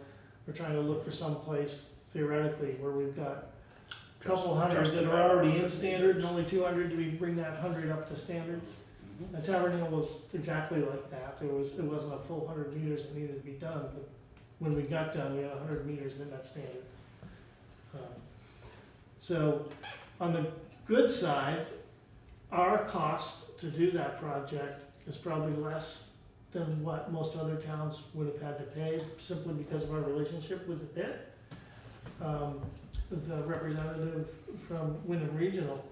we're trying to look for some place theoretically where we've got a couple hundred Just that are about already in 100 standard and meters. only 200, do we bring that 100 up to standard? And Tavern Hill was exactly like that. It wasn't a full 100 meters that needed to be done, but when we got done, we had 100 meters in that standard. So on the good side, our cost to do that project is probably less than what most other towns would have had to pay, simply because of our relationship with the pit. The representative from Wyndham Regional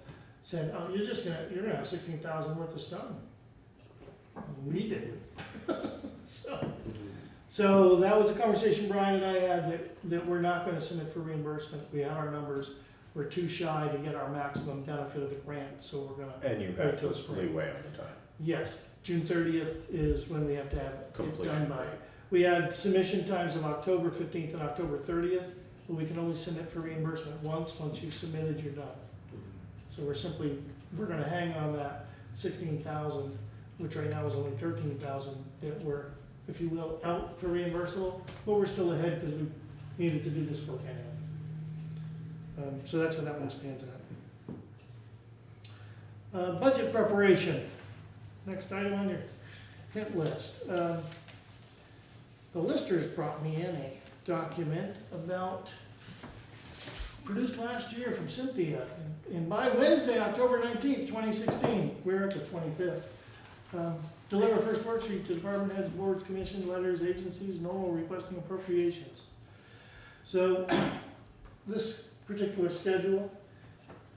said, "Oh, you're gonna have 16,000 worth of stone." We did. So that was a conversation Brian and I had, that we're not gonna submit for reimbursement. We have our numbers. We're too shy to get our maximum benefit of the grant, so we're gonna. And you Wait have till to spring. leeway on the time. Yes, June 30th is when we have to have it Completion done by. date. We had submission times of October 15th and October 30th, but we can only submit for reimbursement once. Once you submitted, you're done. So we're gonna hang on that 16,000, which right now is only 13,000, that we're, if you will, out for reimbursable, but we're still ahead because we needed to do this work anyway. So that's where that one stands at. Budget preparation. Next item on your hit list. The listers brought me in a document about, produced last year from Cynthia. And by Wednesday, October 19th, 2016, we're at the 25th. Deliver first worksheet to department heads, boards, commissions, letters, agencies, normal requesting appropriations. So this particular schedule,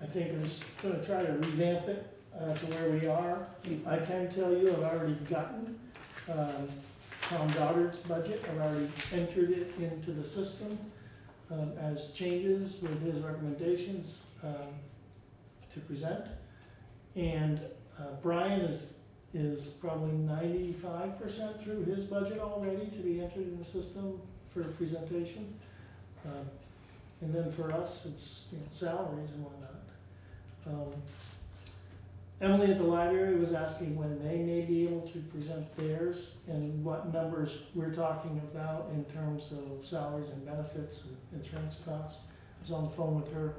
I think I'm just gonna try to revamp it to where we are. I can tell you, I've already gotten Tom Goddard's budget. I've already entered it into the system as changes with his recommendations to present. And Brian is probably 95% through his budget already to be entered in the system for presentation. And then for us, it's salaries and whatnot. Emily at the library was asking when they may be able to present theirs and what numbers we're talking about in terms of salaries and benefits and insurance costs. I was on the phone with her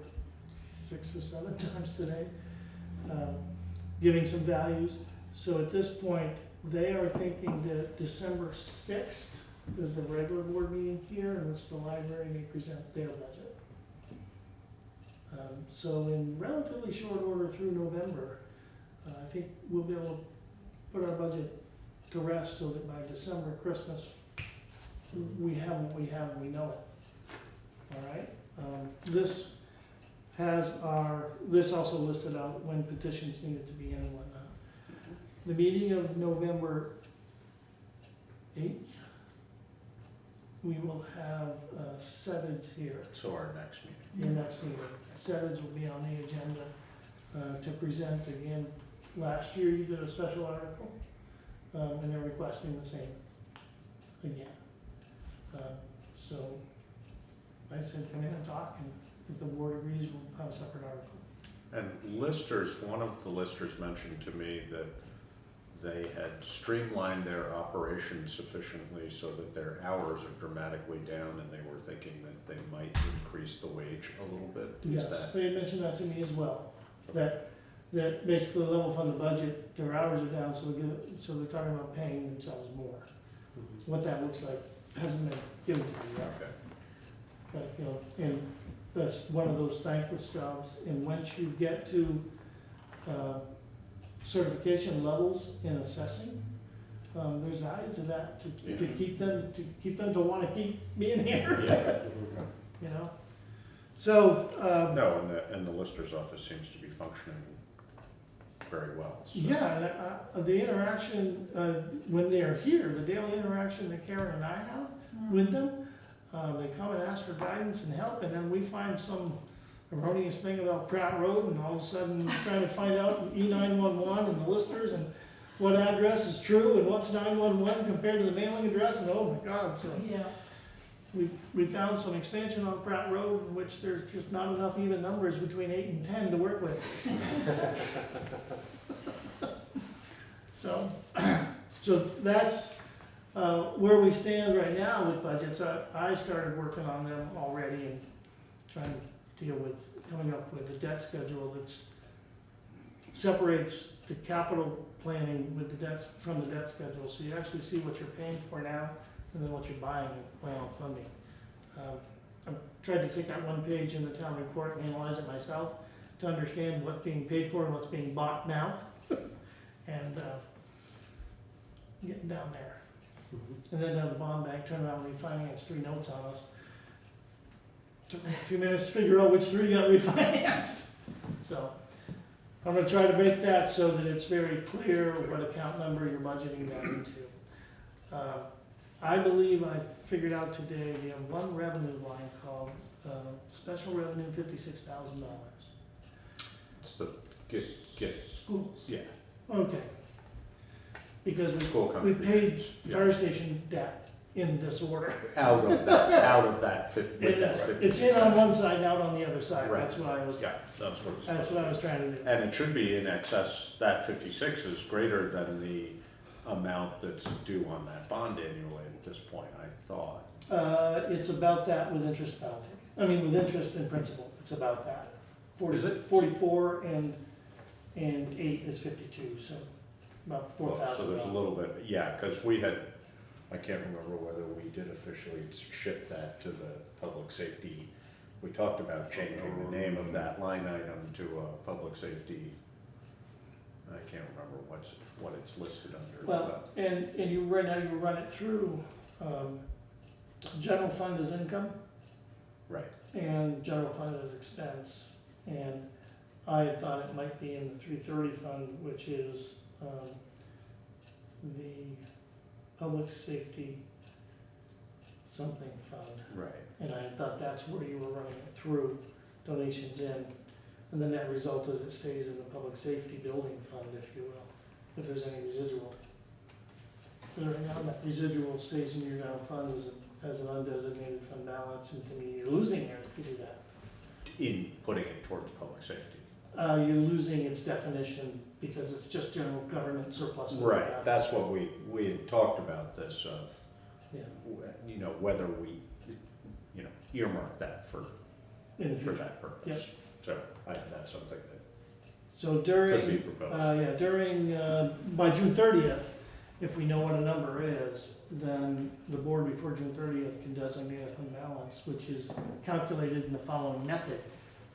6 or 7 times today, giving some values. So at this point, they are thinking that December 6th is the regular board meeting here in which the library may present their budget. So in relatively short order through November, I think we'll be able to put our budget to rest so that by December, Christmas, we have what we have and we know it. All right? This also listed out when petitions needed to be in and whatnot. The meeting of November 8th, we will have Sevens here. So our next meeting. Your next meeting. Sevens will be on the agenda to present again. Last year you did a special article, and they're requesting the same again. So I said, come in and talk, and if the board agrees, we'll have a separate article. And listers, one of the listers mentioned to me that they had streamlined their operation sufficiently so that their hours are dramatically down, and they were thinking that they might increase the wage a little bit. Is Yes, that? they mentioned that to me as well, that basically level fund the budget, their hours are down, so they're talking about paying themselves more. What that looks like hasn't been given to me yet. Okay. But, you know, and that's one of those thankless jobs, and once you get to, certification levels in assessing, there's value to that, to keep them to wanna keep being here, Yeah. you know? So, No, and the lister's office seems to be functioning very well. So. yeah, the interaction, when they're here, the daily interaction that Karen and I have with them, they come and ask for guidance and help, and then we find some erroneous thing about Pratt Road, and all of a sudden trying to find out E911 and the listers and what address is true and what's 911 compared to the mailing address, and oh my God, so Yeah, we found some expansion on Pratt Road in which there's just not enough even numbers between 8 and 10 to work with. So that's where we stand right now with budgets. I started working on them already and trying to deal with coming up with a debt schedule that separates the capital planning with the debts from the debt schedule. So you actually see what you're paying for now and then what you're buying and plan on funding. I've tried to take that one page in the town report and analyze it myself to understand what's being paid for and what's being bought now. And getting down there. And then the bond bank turned around and refinanced 3 notes on us. Took me a few minutes to figure out which 3 got refinanced. So I'm gonna try to make that so that it's very clear what account number you're budgeting that into. I believe I figured out today we have one revenue line called special revenue $56,000. It's the get Schools. yeah. Okay. Because School we paid contributions, yeah. fire station debt in this order. Out of that And with it's in on one side and out on the other side. Right. That's what I was, Yeah, that's what it's that's what I was trying to do. And it should be in excess, that 56 is greater than the amount that's due on that bond annually at this point, I thought. It's about that with interest penalty. I mean, with interest and principal, it's about that. Is it? 44 and 8 is 52, so about $4,000. So there's a little bit, yeah, because we had, I can't remember whether we did officially shift that to the public safety. We talked about changing the name of that line item to a public safety. I can't remember what it's listed under. Well, and you right now you run it through, general fund is income Right, and general fund is expense. And I had thought it might be in the 330 fund, which is the public safety something fund. right. And I thought that's where you were running it through, donations in. And the net result is it stays in the public safety building fund, if you will, if there's any residual. Because right now that residual stays in your general fund as an undesignated fund balance, and to me, you're losing it if you do that. In putting it towards public safety. You're losing its definition because it's just general government surplus. Right, that's what we had talked about this of, Yeah, you know, whether we, you know, earmark that for in the future. that purpose. So that's something that So could be during, proposed. by June 30th, if we know what a number is, then the board before June 30th can designate a fund balance, which is calculated in the following method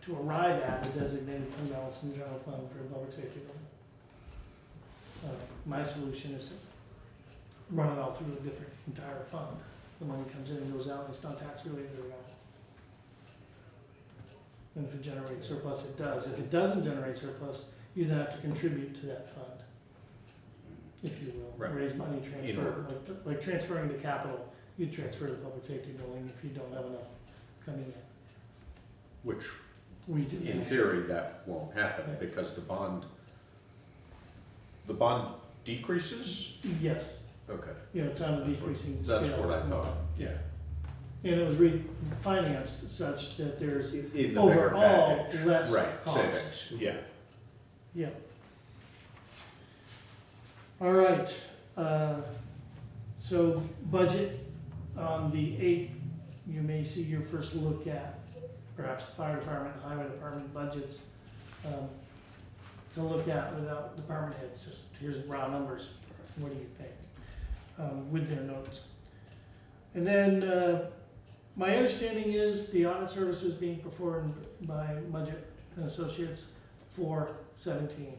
to arrive at a designated fund balance in the general fund for the public safety building. My solution is to run it all through a different entire fund. The money comes in and goes out, and it's not tax related at all. And if it generates surplus, it does. If it doesn't generate surplus, you then have to contribute to that fund, if you will. Right. Raise money, In transfer, order. like transferring to capital, you transfer to the public safety building if you don't have enough coming in. Which, We do. in theory, that won't happen because the bond decreases? Yes, Okay. you know, it's on a decreasing scale. That's what I thought, yeah. And it was refinanced such that there's In the bigger overall package. less Right, cost. savings, yeah. Yeah. All right, so budget on the 8th, you may see your first look at perhaps the fire department, highway department budgets to look at without department heads, just here's raw numbers, what do you think? With their notes. And then my understanding is the audit service is being performed by Budget and Associates for 17.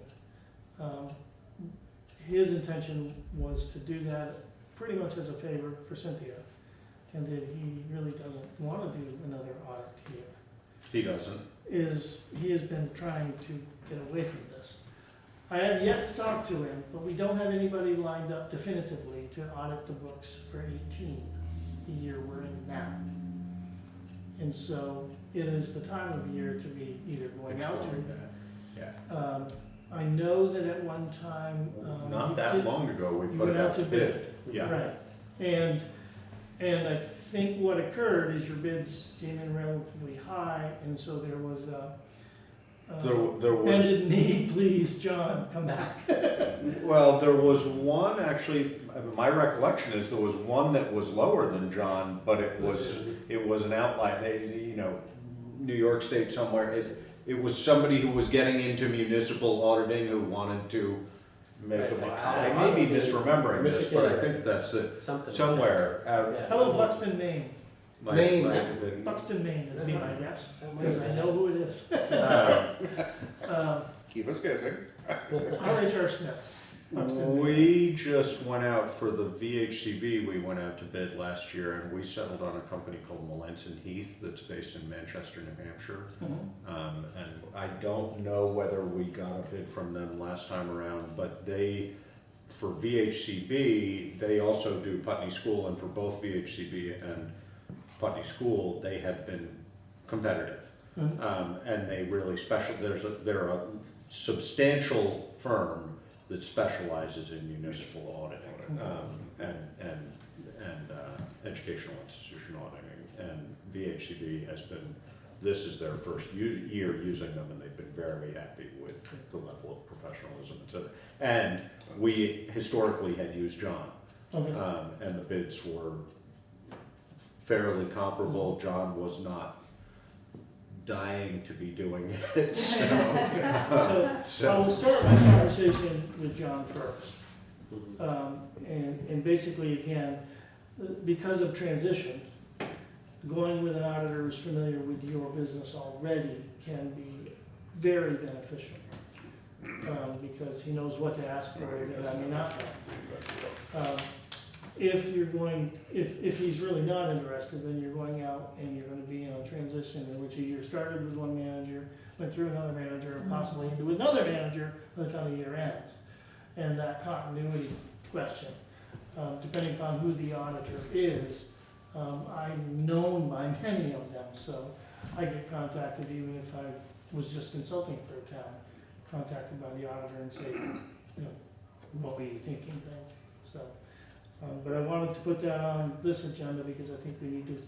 His intention was to do that pretty much as a favor for Cynthia, and that he really doesn't want to do another audit here. He doesn't. He has been trying to get away from this. I have yet to talk to him, but we don't have anybody lined up definitively to audit the books for 18, the year we're in now. And so it is the time of year to be either going out Exploring to. that. Yeah. I know that at one time. Not you that did- long ago, we you put it went out to bid. Yeah. Right, and I think what occurred is your bids came in relatively high, and so there was a There was, bended knee, please, John, come back. well, there was one, actually, my recollection is there was one that was lower than John, but it was an outlier, you know, New York State somewhere. It was somebody who was getting into municipal auditing who wanted to make a, I may be misremembering this, but I think that's it, Something. somewhere out. Yeah. Hello, Buxton, Maine. might Maine. have been- Buxton, Maine would be my guess, because I know who it is. Keep us guessing. R.H.R. Smith, Buxton, Maine. We just went out for the VHCB, we went out to bid last year, and we settled on a company called Melanson Heath that's based in Manchester, New Hampshire. Mhm. And I don't know whether we got a bid from them last time around, but they, for VHCB, they also do Putney School, and for both VHCB and Putney School, they have been competitive. Mhm. And they really they're a substantial firm that specializes in municipal auditing, and educational institution auditing. And VHCB has been, this is their first year using them, and they've been very happy with the level of professionalism, et cetera. And we historically had used John, Okay. and the bids were fairly comparable. John was not dying to be doing it, so. So I will start my conversation with John first. And basically, again, because of transition, going with an auditor who's familiar with your business already can be very beneficial. Because he knows what to ask for that I may not know. If you're going, if he's really not interested, then you're going out and you're gonna be in a transition in which a year started with one manager, went through another manager, and possibly into another manager by the time the year ends. And that continuity question, depending upon who the auditor is, I'm known by many of them, so I get contacted even if I was just consulting for a town, contacted by the auditor and say, you know, what were you thinking things, so. But I wanted to put that on this agenda because I think we need to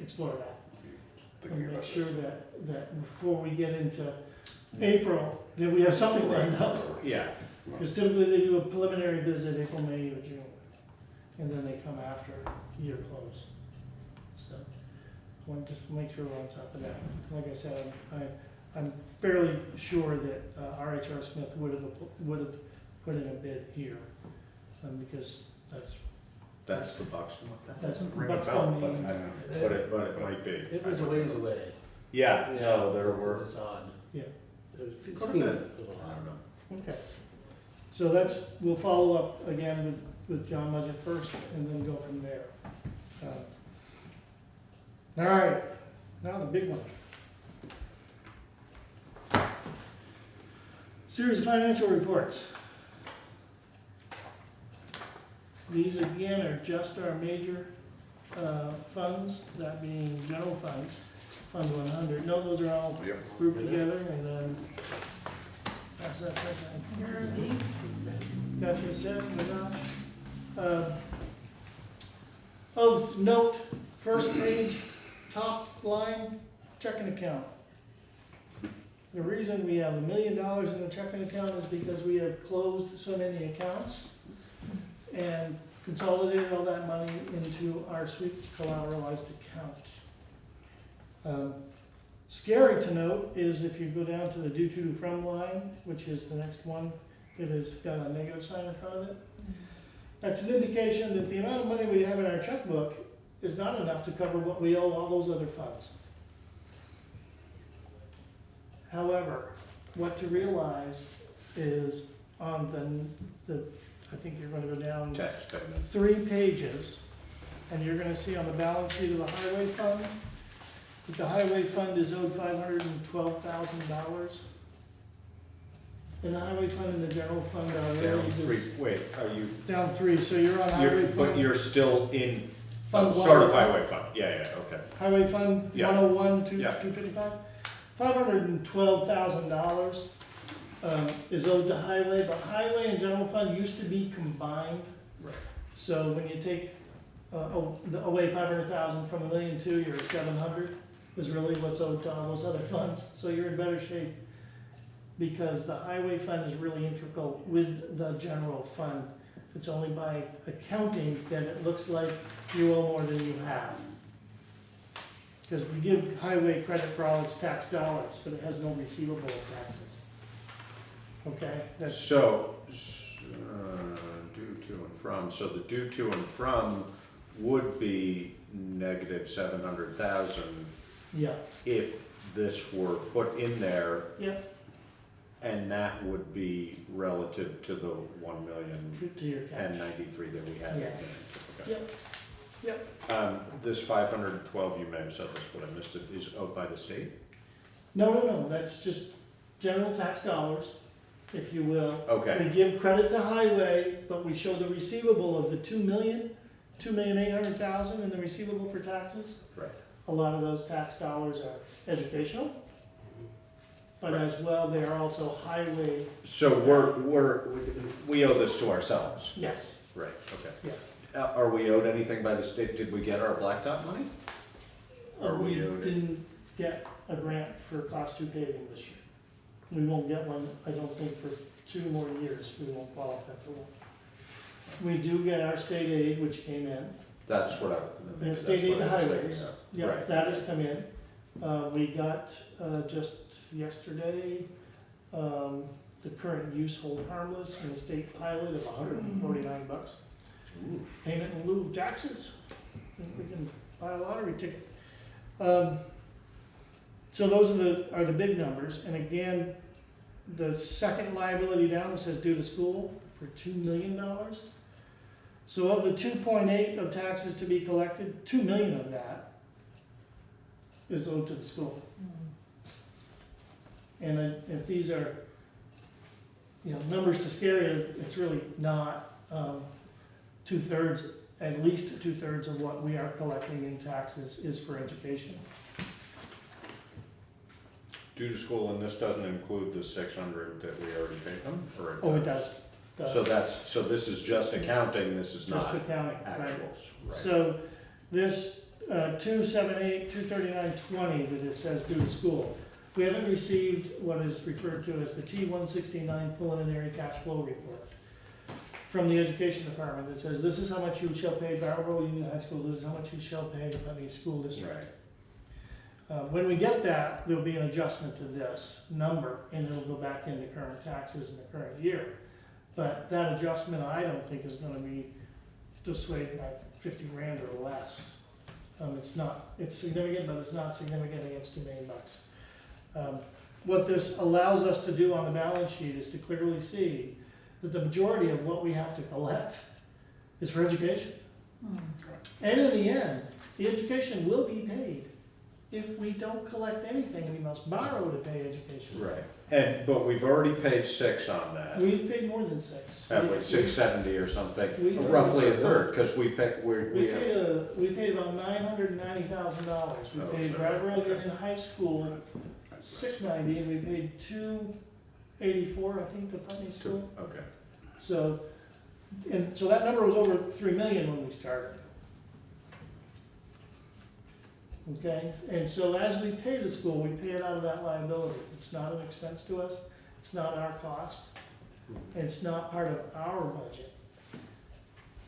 explore that. Thinking And make about sure this. that before we get into April, then we have something lined up. Yeah, Because typically they do a preliminary visit April, May, or June, and then they come after year close. So, I want to just make sure we're on top of that. Like I said, I'm fairly sure that RHR Smith would have put in a bid here, because that's the Buxton one. That That's doesn't ring a Buxton, bell, but, mean- but it might be. It was a ways away. Yeah, no, there were, It's odd. Yeah. It Could seemed have a been. little I odd. don't know. Okay. So we'll follow up again with John Mudgett first, and then go from there. All right, now the big one. Series of financial reports. These again are just our major funds, that being general funds, Fund 100. No, those are all Yep. grouped together, and then pass that second. Gotcha, second, Josh. Of note, first page, top line, checking account. The reason we have $1 million in the checking account is because we have closed so many accounts and consolidated all that money into our sweep collateralized account. Scary to note is if you go down to the due to from line, which is the next one, it has got a negative sign in front of it. That's an indication that the amount of money we have in our checkbook is not enough to cover what we owe all those other funds. However, what to realize is on the I think you're gonna go down Tax payment. 3 pages, and you're gonna see on the balance sheet of the highway fund, that the highway fund is owed $512,000. And the highway fund and the general fund are Down really three, just wait, are you, down 3, so you're on highway but fund. you're still in, Fund start of one. highway fund, yeah, okay. Highway fund Yeah. 101, Yeah. 255, $512,000 is owed to highway, but highway and general fund used to be combined. Right. So when you take away 500,000 from $1.2 million, you're at 700 is really what's owed to all those other funds. So you're in better shape because the highway fund is really integral with the general fund. It's only by accounting that it looks like you owe more than you have. Because we give highway credit for all its tax dollars, but it has no receivable of taxes. Okay, that's, So, due to and from, so the due to and from would be negative 700,000 yeah, if this were put in there, yep, and that would be relative to the 1,000,000 to your cash. and 93 that we had. Yeah. Okay. Yep, This 512, you may have said this, but I missed it, is owed by the state? no, that's just general tax dollars, if you will. Okay, We give credit to highway, but we show the receivable of the 2,800,000 in the receivable for taxes. right. A lot of those tax dollars are educational, but Right. as well, they are also highway, So we owe this to ourselves? yes, Right, okay. yes. Are we owed anything by the state? Did we get our blacktop money? Or We we owed it? didn't get a grant for class 2 paving this year. We won't get one, I don't think, for 2 more years, we won't qualify for one. We do get our state aid, which came in. That's what I. And state aid to that's what I was highways, thinking of. yeah, Right. that has come in. We got, just yesterday, the current use hold harmless and the state pilot of $149. Ooh. Payment in lieu of taxes. Think we can buy a lottery ticket. So those are the big numbers, and again, the second liability down says due to school for $2 million. So of the 2.8 of taxes to be collected, 2 million of that is owed to the school. And then if these are, numbers to scare you, it's really not. 2/3, at least 2/3 of what we are collecting in taxes is for education. Due to school, and this doesn't include the 600 that we already paid them, or? Oh, it does. So this is just accounting, this is Just not accounting, right? actuals, right? So this 278, 239.20 that it says due to school, We haven't received what is referred to as the T-169 preliminary cash flow report from the education department that says, this is how much you shall pay Brattleboro Union High School, this is how much you shall pay the Putney School District. When we get that, there'll be an adjustment to this number, and it'll go back into current taxes in the current year. But that adjustment, I don't think is gonna be dissuaded by 50 grand or less. It's not, it's significant, but it's not significant against $2 million. What this allows us to do on the balance sheet is to clearly see that the majority of what we have to collect is for education. And in the end, the education will be paid. If we don't collect anything, we must borrow to pay education. Right. But we've already paid 6 on that. We've paid more than 6. Have we, 670 or something, We- roughly a third, because we paid, We paid about $990,000. We Oh, paid sorry. Brattleboro Union High School $690, and we paid $284, I think, to Putney School. Okay. So, and so that number was over 3 million when we started. Okay, and so as we pay the school, we pay it out of that liability. It's not an expense to us, it's not our cost, and it's not part of our budget.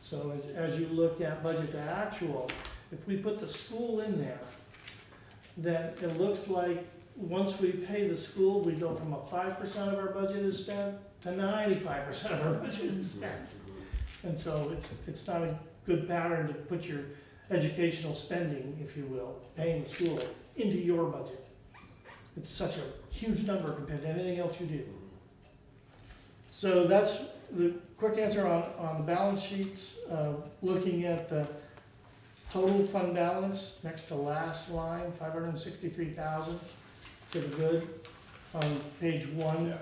So as you look at budget to actual, if we put the school in there, then it looks like once we pay the school, we go from a 5% of our budget is spent to 95% of our budget is spent. And so it's not a good pattern to put your educational spending, if you will, paying the school, into your budget. It's such a huge number compared to anything else you do. So that's the quick answer on the balance sheets. Looking at the total fund balance, next to last line, 563,000 to the good. On page 1,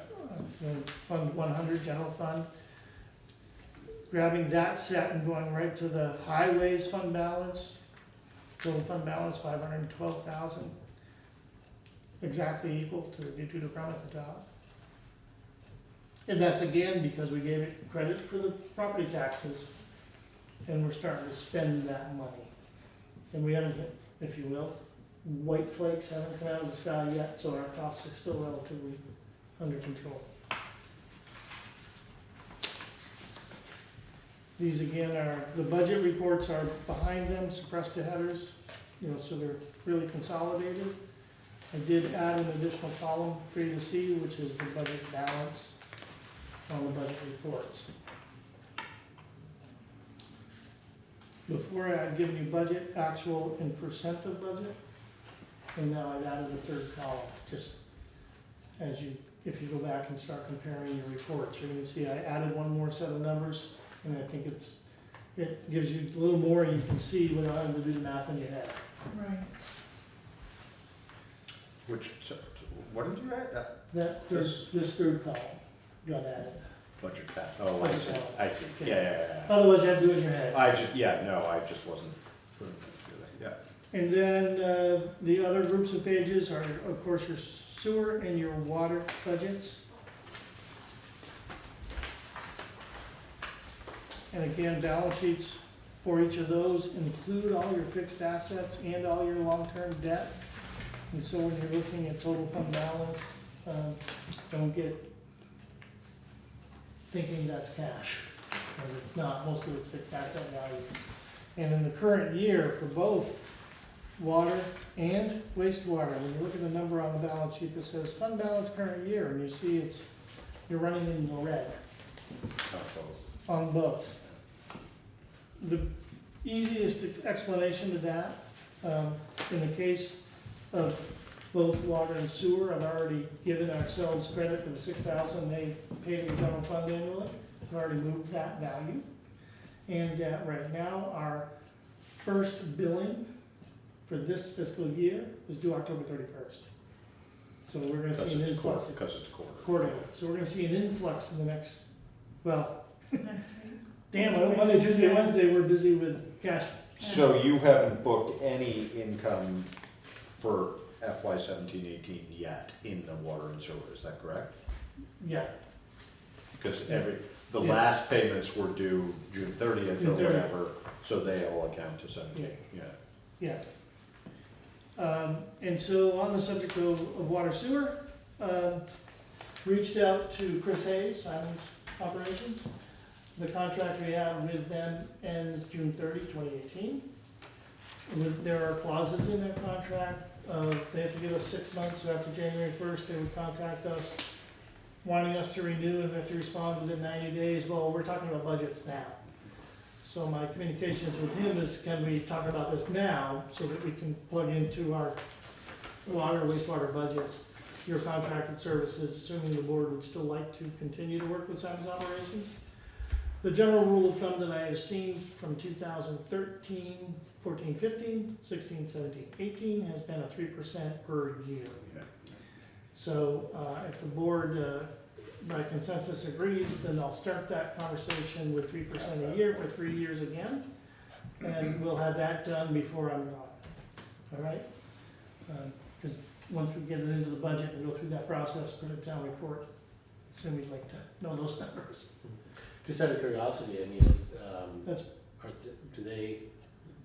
Fund 100, General Fund. Grabbing that set and going right to the highways fund balance, total fund balance 512,000, exactly equal to the due to from at the top. And that's again because we gave it credit for the property taxes, and we're starting to spend that money. And we haven't hit, if you will, white flakes haven't come out of the sky yet, so our costs are still relatively under control. These again are, the budget reports are behind them, suppressed to headers, so they're really consolidated. I did add an additional column for you to see, which is the budget balance on the budget reports. Before I had given you budget, actual, and percent of budget, and now I've added a third column, just as you, if you go back and start comparing your reports, you're gonna see I added one more set of numbers. And I think it gives you a little more you can see without having to do the math in your head. Right. What did you add? That third, this third column got added. Budget that, oh, I see, Okay. yeah. Otherwise you have to do it in your head. I just wasn't putting that together, And then the other groups of pages are, of course, your sewer and your water budgets. And again, balance sheets for each of those include all your fixed assets and all your long-term debt. And so when you're looking at total fund balance, don't get thinking that's cash, because it's not, most of it's fixed asset value. And in the current year, for both water and wastewater, when you look at the number on the balance sheet that says fund balance current year, and you see you're running in the red on both. The easiest explanation to that, in the case of both water and sewer, I've already given ourselves credit for the $6,000 they pay to the general fund annually. I've already moved that value. And right now, our first billing for this fiscal year is due October 31st. So we're gonna see an influx. because it's Quarterly. So we're gonna see an influx in the next, well, Next week. damn, Monday, Tuesday, Wednesday, we're busy with cash. So you haven't booked any income for FY 17-18 yet in the water and sewer, is that correct? Yeah, Because Yeah. the Yeah. last payments were due June 30th or June 30th. whatever, so they all account to 17, yeah. yeah. And so on the subject of water sewer, reached out to Chris Hayes, Simon's Operations. The contract we have with them ends June 30, 2018. There are clauses in that contract. They have to give us 6 months, so after January 1st, they would contact us, wanting us to renew, and we have to respond within 90 days. Well, we're talking about budgets now. So my communications with him is, can we talk about this now so that we can plug into our water, wastewater budgets, your contracted services, assuming the board would still like to continue to work with Simon's Operations. The general rule of thumb that I have seen from 2013, 14, 15, 16, 17, 18 has been a 3% per year. Yeah. So if the board by consensus agrees, then I'll start that conversation with 3% a year for 3 years again. And we'll have that done before I'm gone. All right? Because once we get it into the budget and go through that process, put a town report, soon we'd like to know those numbers. Just out of curiosity, I mean, That's- do they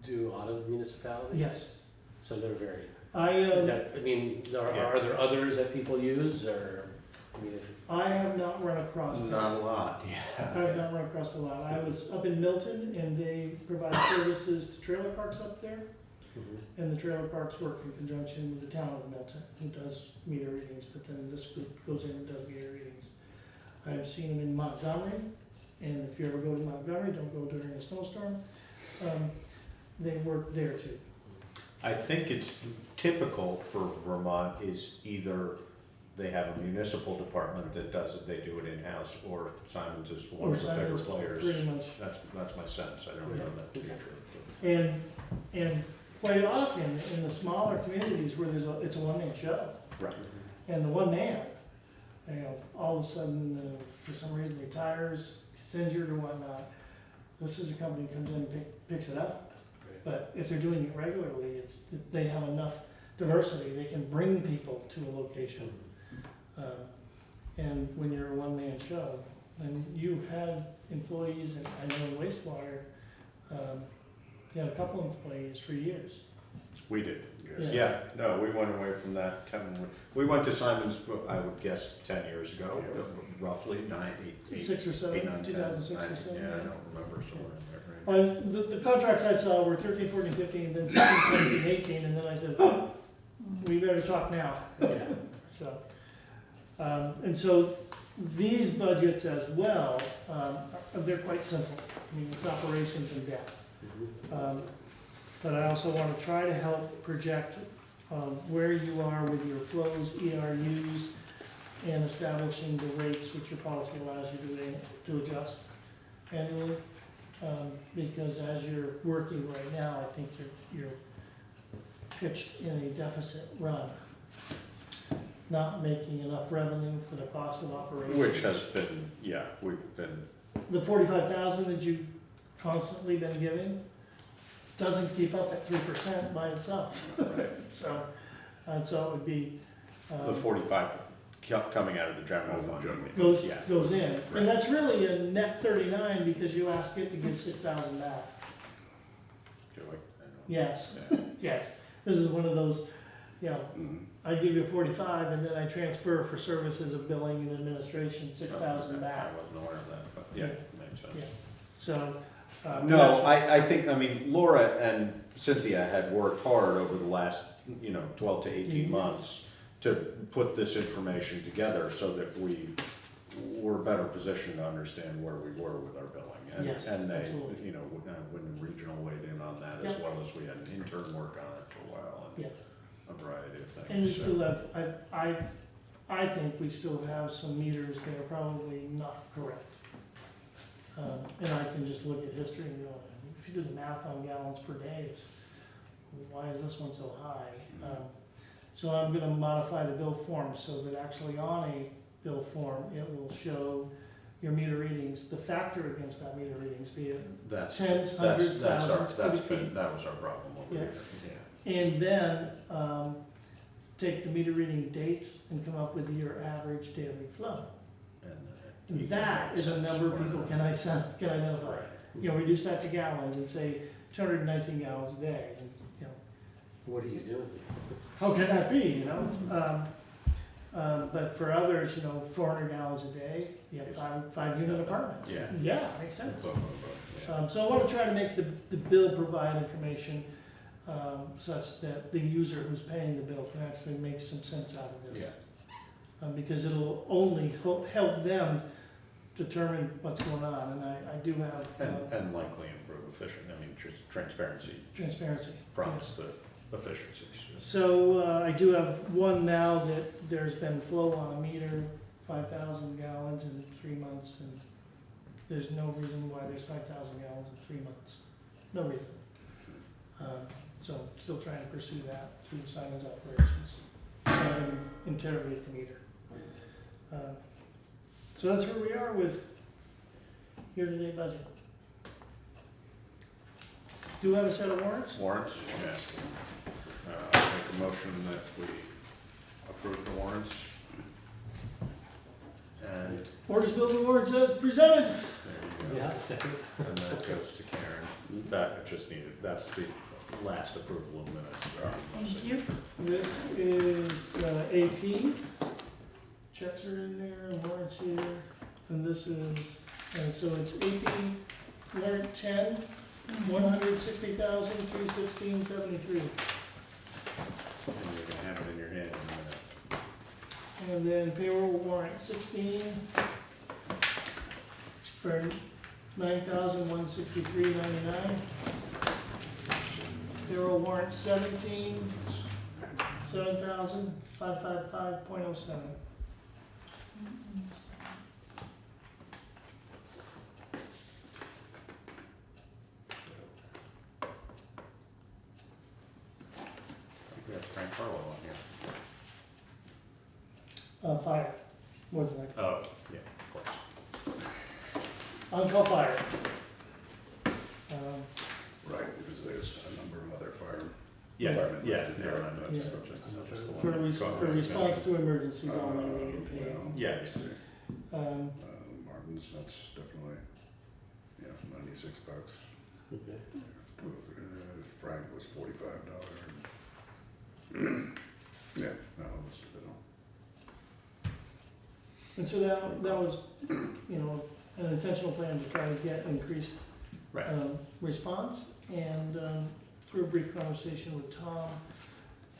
do audit municipalities? Yes. So they're very, I is that, I mean, are there others that people use, or, I mean, if, I have not run across that. Not a lot, I yeah. have not run across a lot. I was up in Milton and they provide services to trailer parks up there. And the trailer parks work in conjunction with the town of Milton, who does meter readings, but then this group goes in and does meter readings. I've seen them in Montgomery, and if you ever go to Montgomery, don't go during a snowstorm. They work there too. I think it's typical for Vermont is either they have a municipal department that does it, they do it in-house, or Simon's is one Or of the bigger Simon's, players. pretty much. That's my sense, I don't know that to be true. And quite often in the smaller communities where it's a one-man show, Right. and the one man, all of a sudden, for some reason retires, gets injured or whatnot, this is a company that comes in and picks it up. But if they're doing it regularly, they have enough diversity, they can bring people to a location. And when you're a one-man show, and you had employees, and I know in wastewater, you had a couple employees for years. We did. Yes. Yeah, no, we went away from that we went to Simon's, I would guess, 10 years ago, roughly, 6 or 7, 9, 10, 2006 or 7. Yeah, I don't remember, somewhere in there, right? The contracts I saw were 13, 14, 15, then 16, 17, 18, and then I said, oh, we better talk now. So, and so these budgets as well, they're quite simple. I mean, it's operations and debt. But I also want to try to help project where you are with your flows, ERUs, and establishing the rates which your policy allows you to adjust annually. Because as you're working right now, I think you're pitched in a deficit run, not making enough revenue for the cost of operations. Which has been, yeah, we've been, The 45,000 that you've constantly been giving doesn't keep up at 3% by itself. right, So, and so it would be, the 45 coming out of the general fund. Yeah. goes in. And that's really a net 39 because you ask it to give 6,000 back. Do I? Yes, Yeah. yes. This is one of those, Mhm. I give you 45 and then I transfer for services of billing and administration, 6,000 back. I wasn't aware of that, but yeah, makes sense. Yeah. So. No, that's- I think, I mean, Laura and Cynthia had worked hard over the last, 12 to 18 months to put this information together so that we were better positioned to understand where we were with our billing. Yes, And they, absolutely. when the regional weighed in on that, as Yep. well as we had an intern work on it for a while and Yeah. a variety of things. And we so. still have, I think we still have some meters that are probably not correct. And I can just look at history and go, if you do the math on gallons per day, why is this one so high? So I'm gonna modify the bill form so that actually on a bill form, it will show your meter readings, the factor against that meter readings, be it That's, tens, that's, hundreds, that's our, thousands, that's cubic been, feet. that was our problem over Yeah. here. Yeah. And then, take the meter reading dates and come up with your average daily flow. And That is a number people can identify. Right. Reduce that to gallons and say 219 gallons a day. And, What are you doing? How can that be, you know? But for others, you know, 400 gallons a day, you have five unit apartments. Yeah. Yeah, makes sense. Yeah. So I want to try to make the bill provide information such that the user who's paying the bill can actually make some sense out of this. Because it'll only help them determine what's going on, and I do have And likely improve efficiency, I mean, just transparency transparency. prompts the efficiencies. So I do have one now that there's been flow on a meter, 5,000 gallons in 3 months, and there's no reason why there's 5,000 gallons in 3 months. No reason. So still trying to pursue that through Simon's operations, and interrogate the meter. So that's where we are with year-to-date budget. Do we have a set of warrants? Warrants, yes. Make a motion that we approve the warrants. And Orders, bills, and warrants as presented. there you go. Yeah, second. And that goes to Karen. That just needed, that's the last approval of minutes. Thank you. This is AP. Checks are in there, and warrants here, and this is, and so it's AP warrant 10, 160,316.73. And you're gonna have it in your hand in a minute. And then payroll warrant 16 for 9,163.99. Payroll warrant 17, 7,555.07. We have Frank Farlow on here. Fire, more than likely. Oh, yeah, of course. On-call fire. Right, because there's a number of other firemen Yeah, listed yeah, there. never mind. That's Yeah. just- For response to emergencies only, we get paid. Well, Yeah. let's see. Um, Martin's, that's definitely, yeah, $96. Okay. Frank was $45. Yeah, no, it was, And so that was, you know, an intentional plan to try to get increased Right. response. And through a brief conversation with Tom,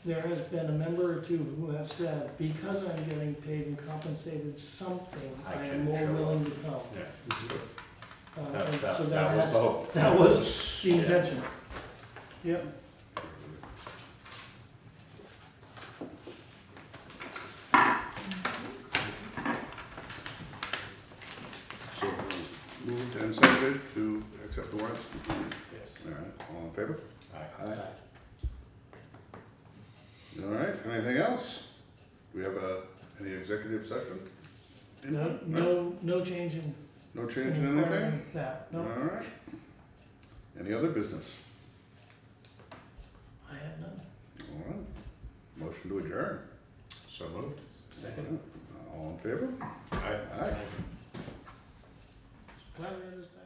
there has been a member or two who have said, because I'm getting paid and compensated something, I I am can more show up." willing to come. Yeah. And That so was the hope. that was the Yeah. intention. Yep. so it was moved and seconded to accept the warrants. Yes. All right, all in favor? Aye. Aye. All right, anything else? Do we have any executive session? No change in. No change in anything? That, All no, right. Any other business? I have none. All right. Motion to adjourn. So moved. Second. All in favor? Aye. Aye. Glad we had this time.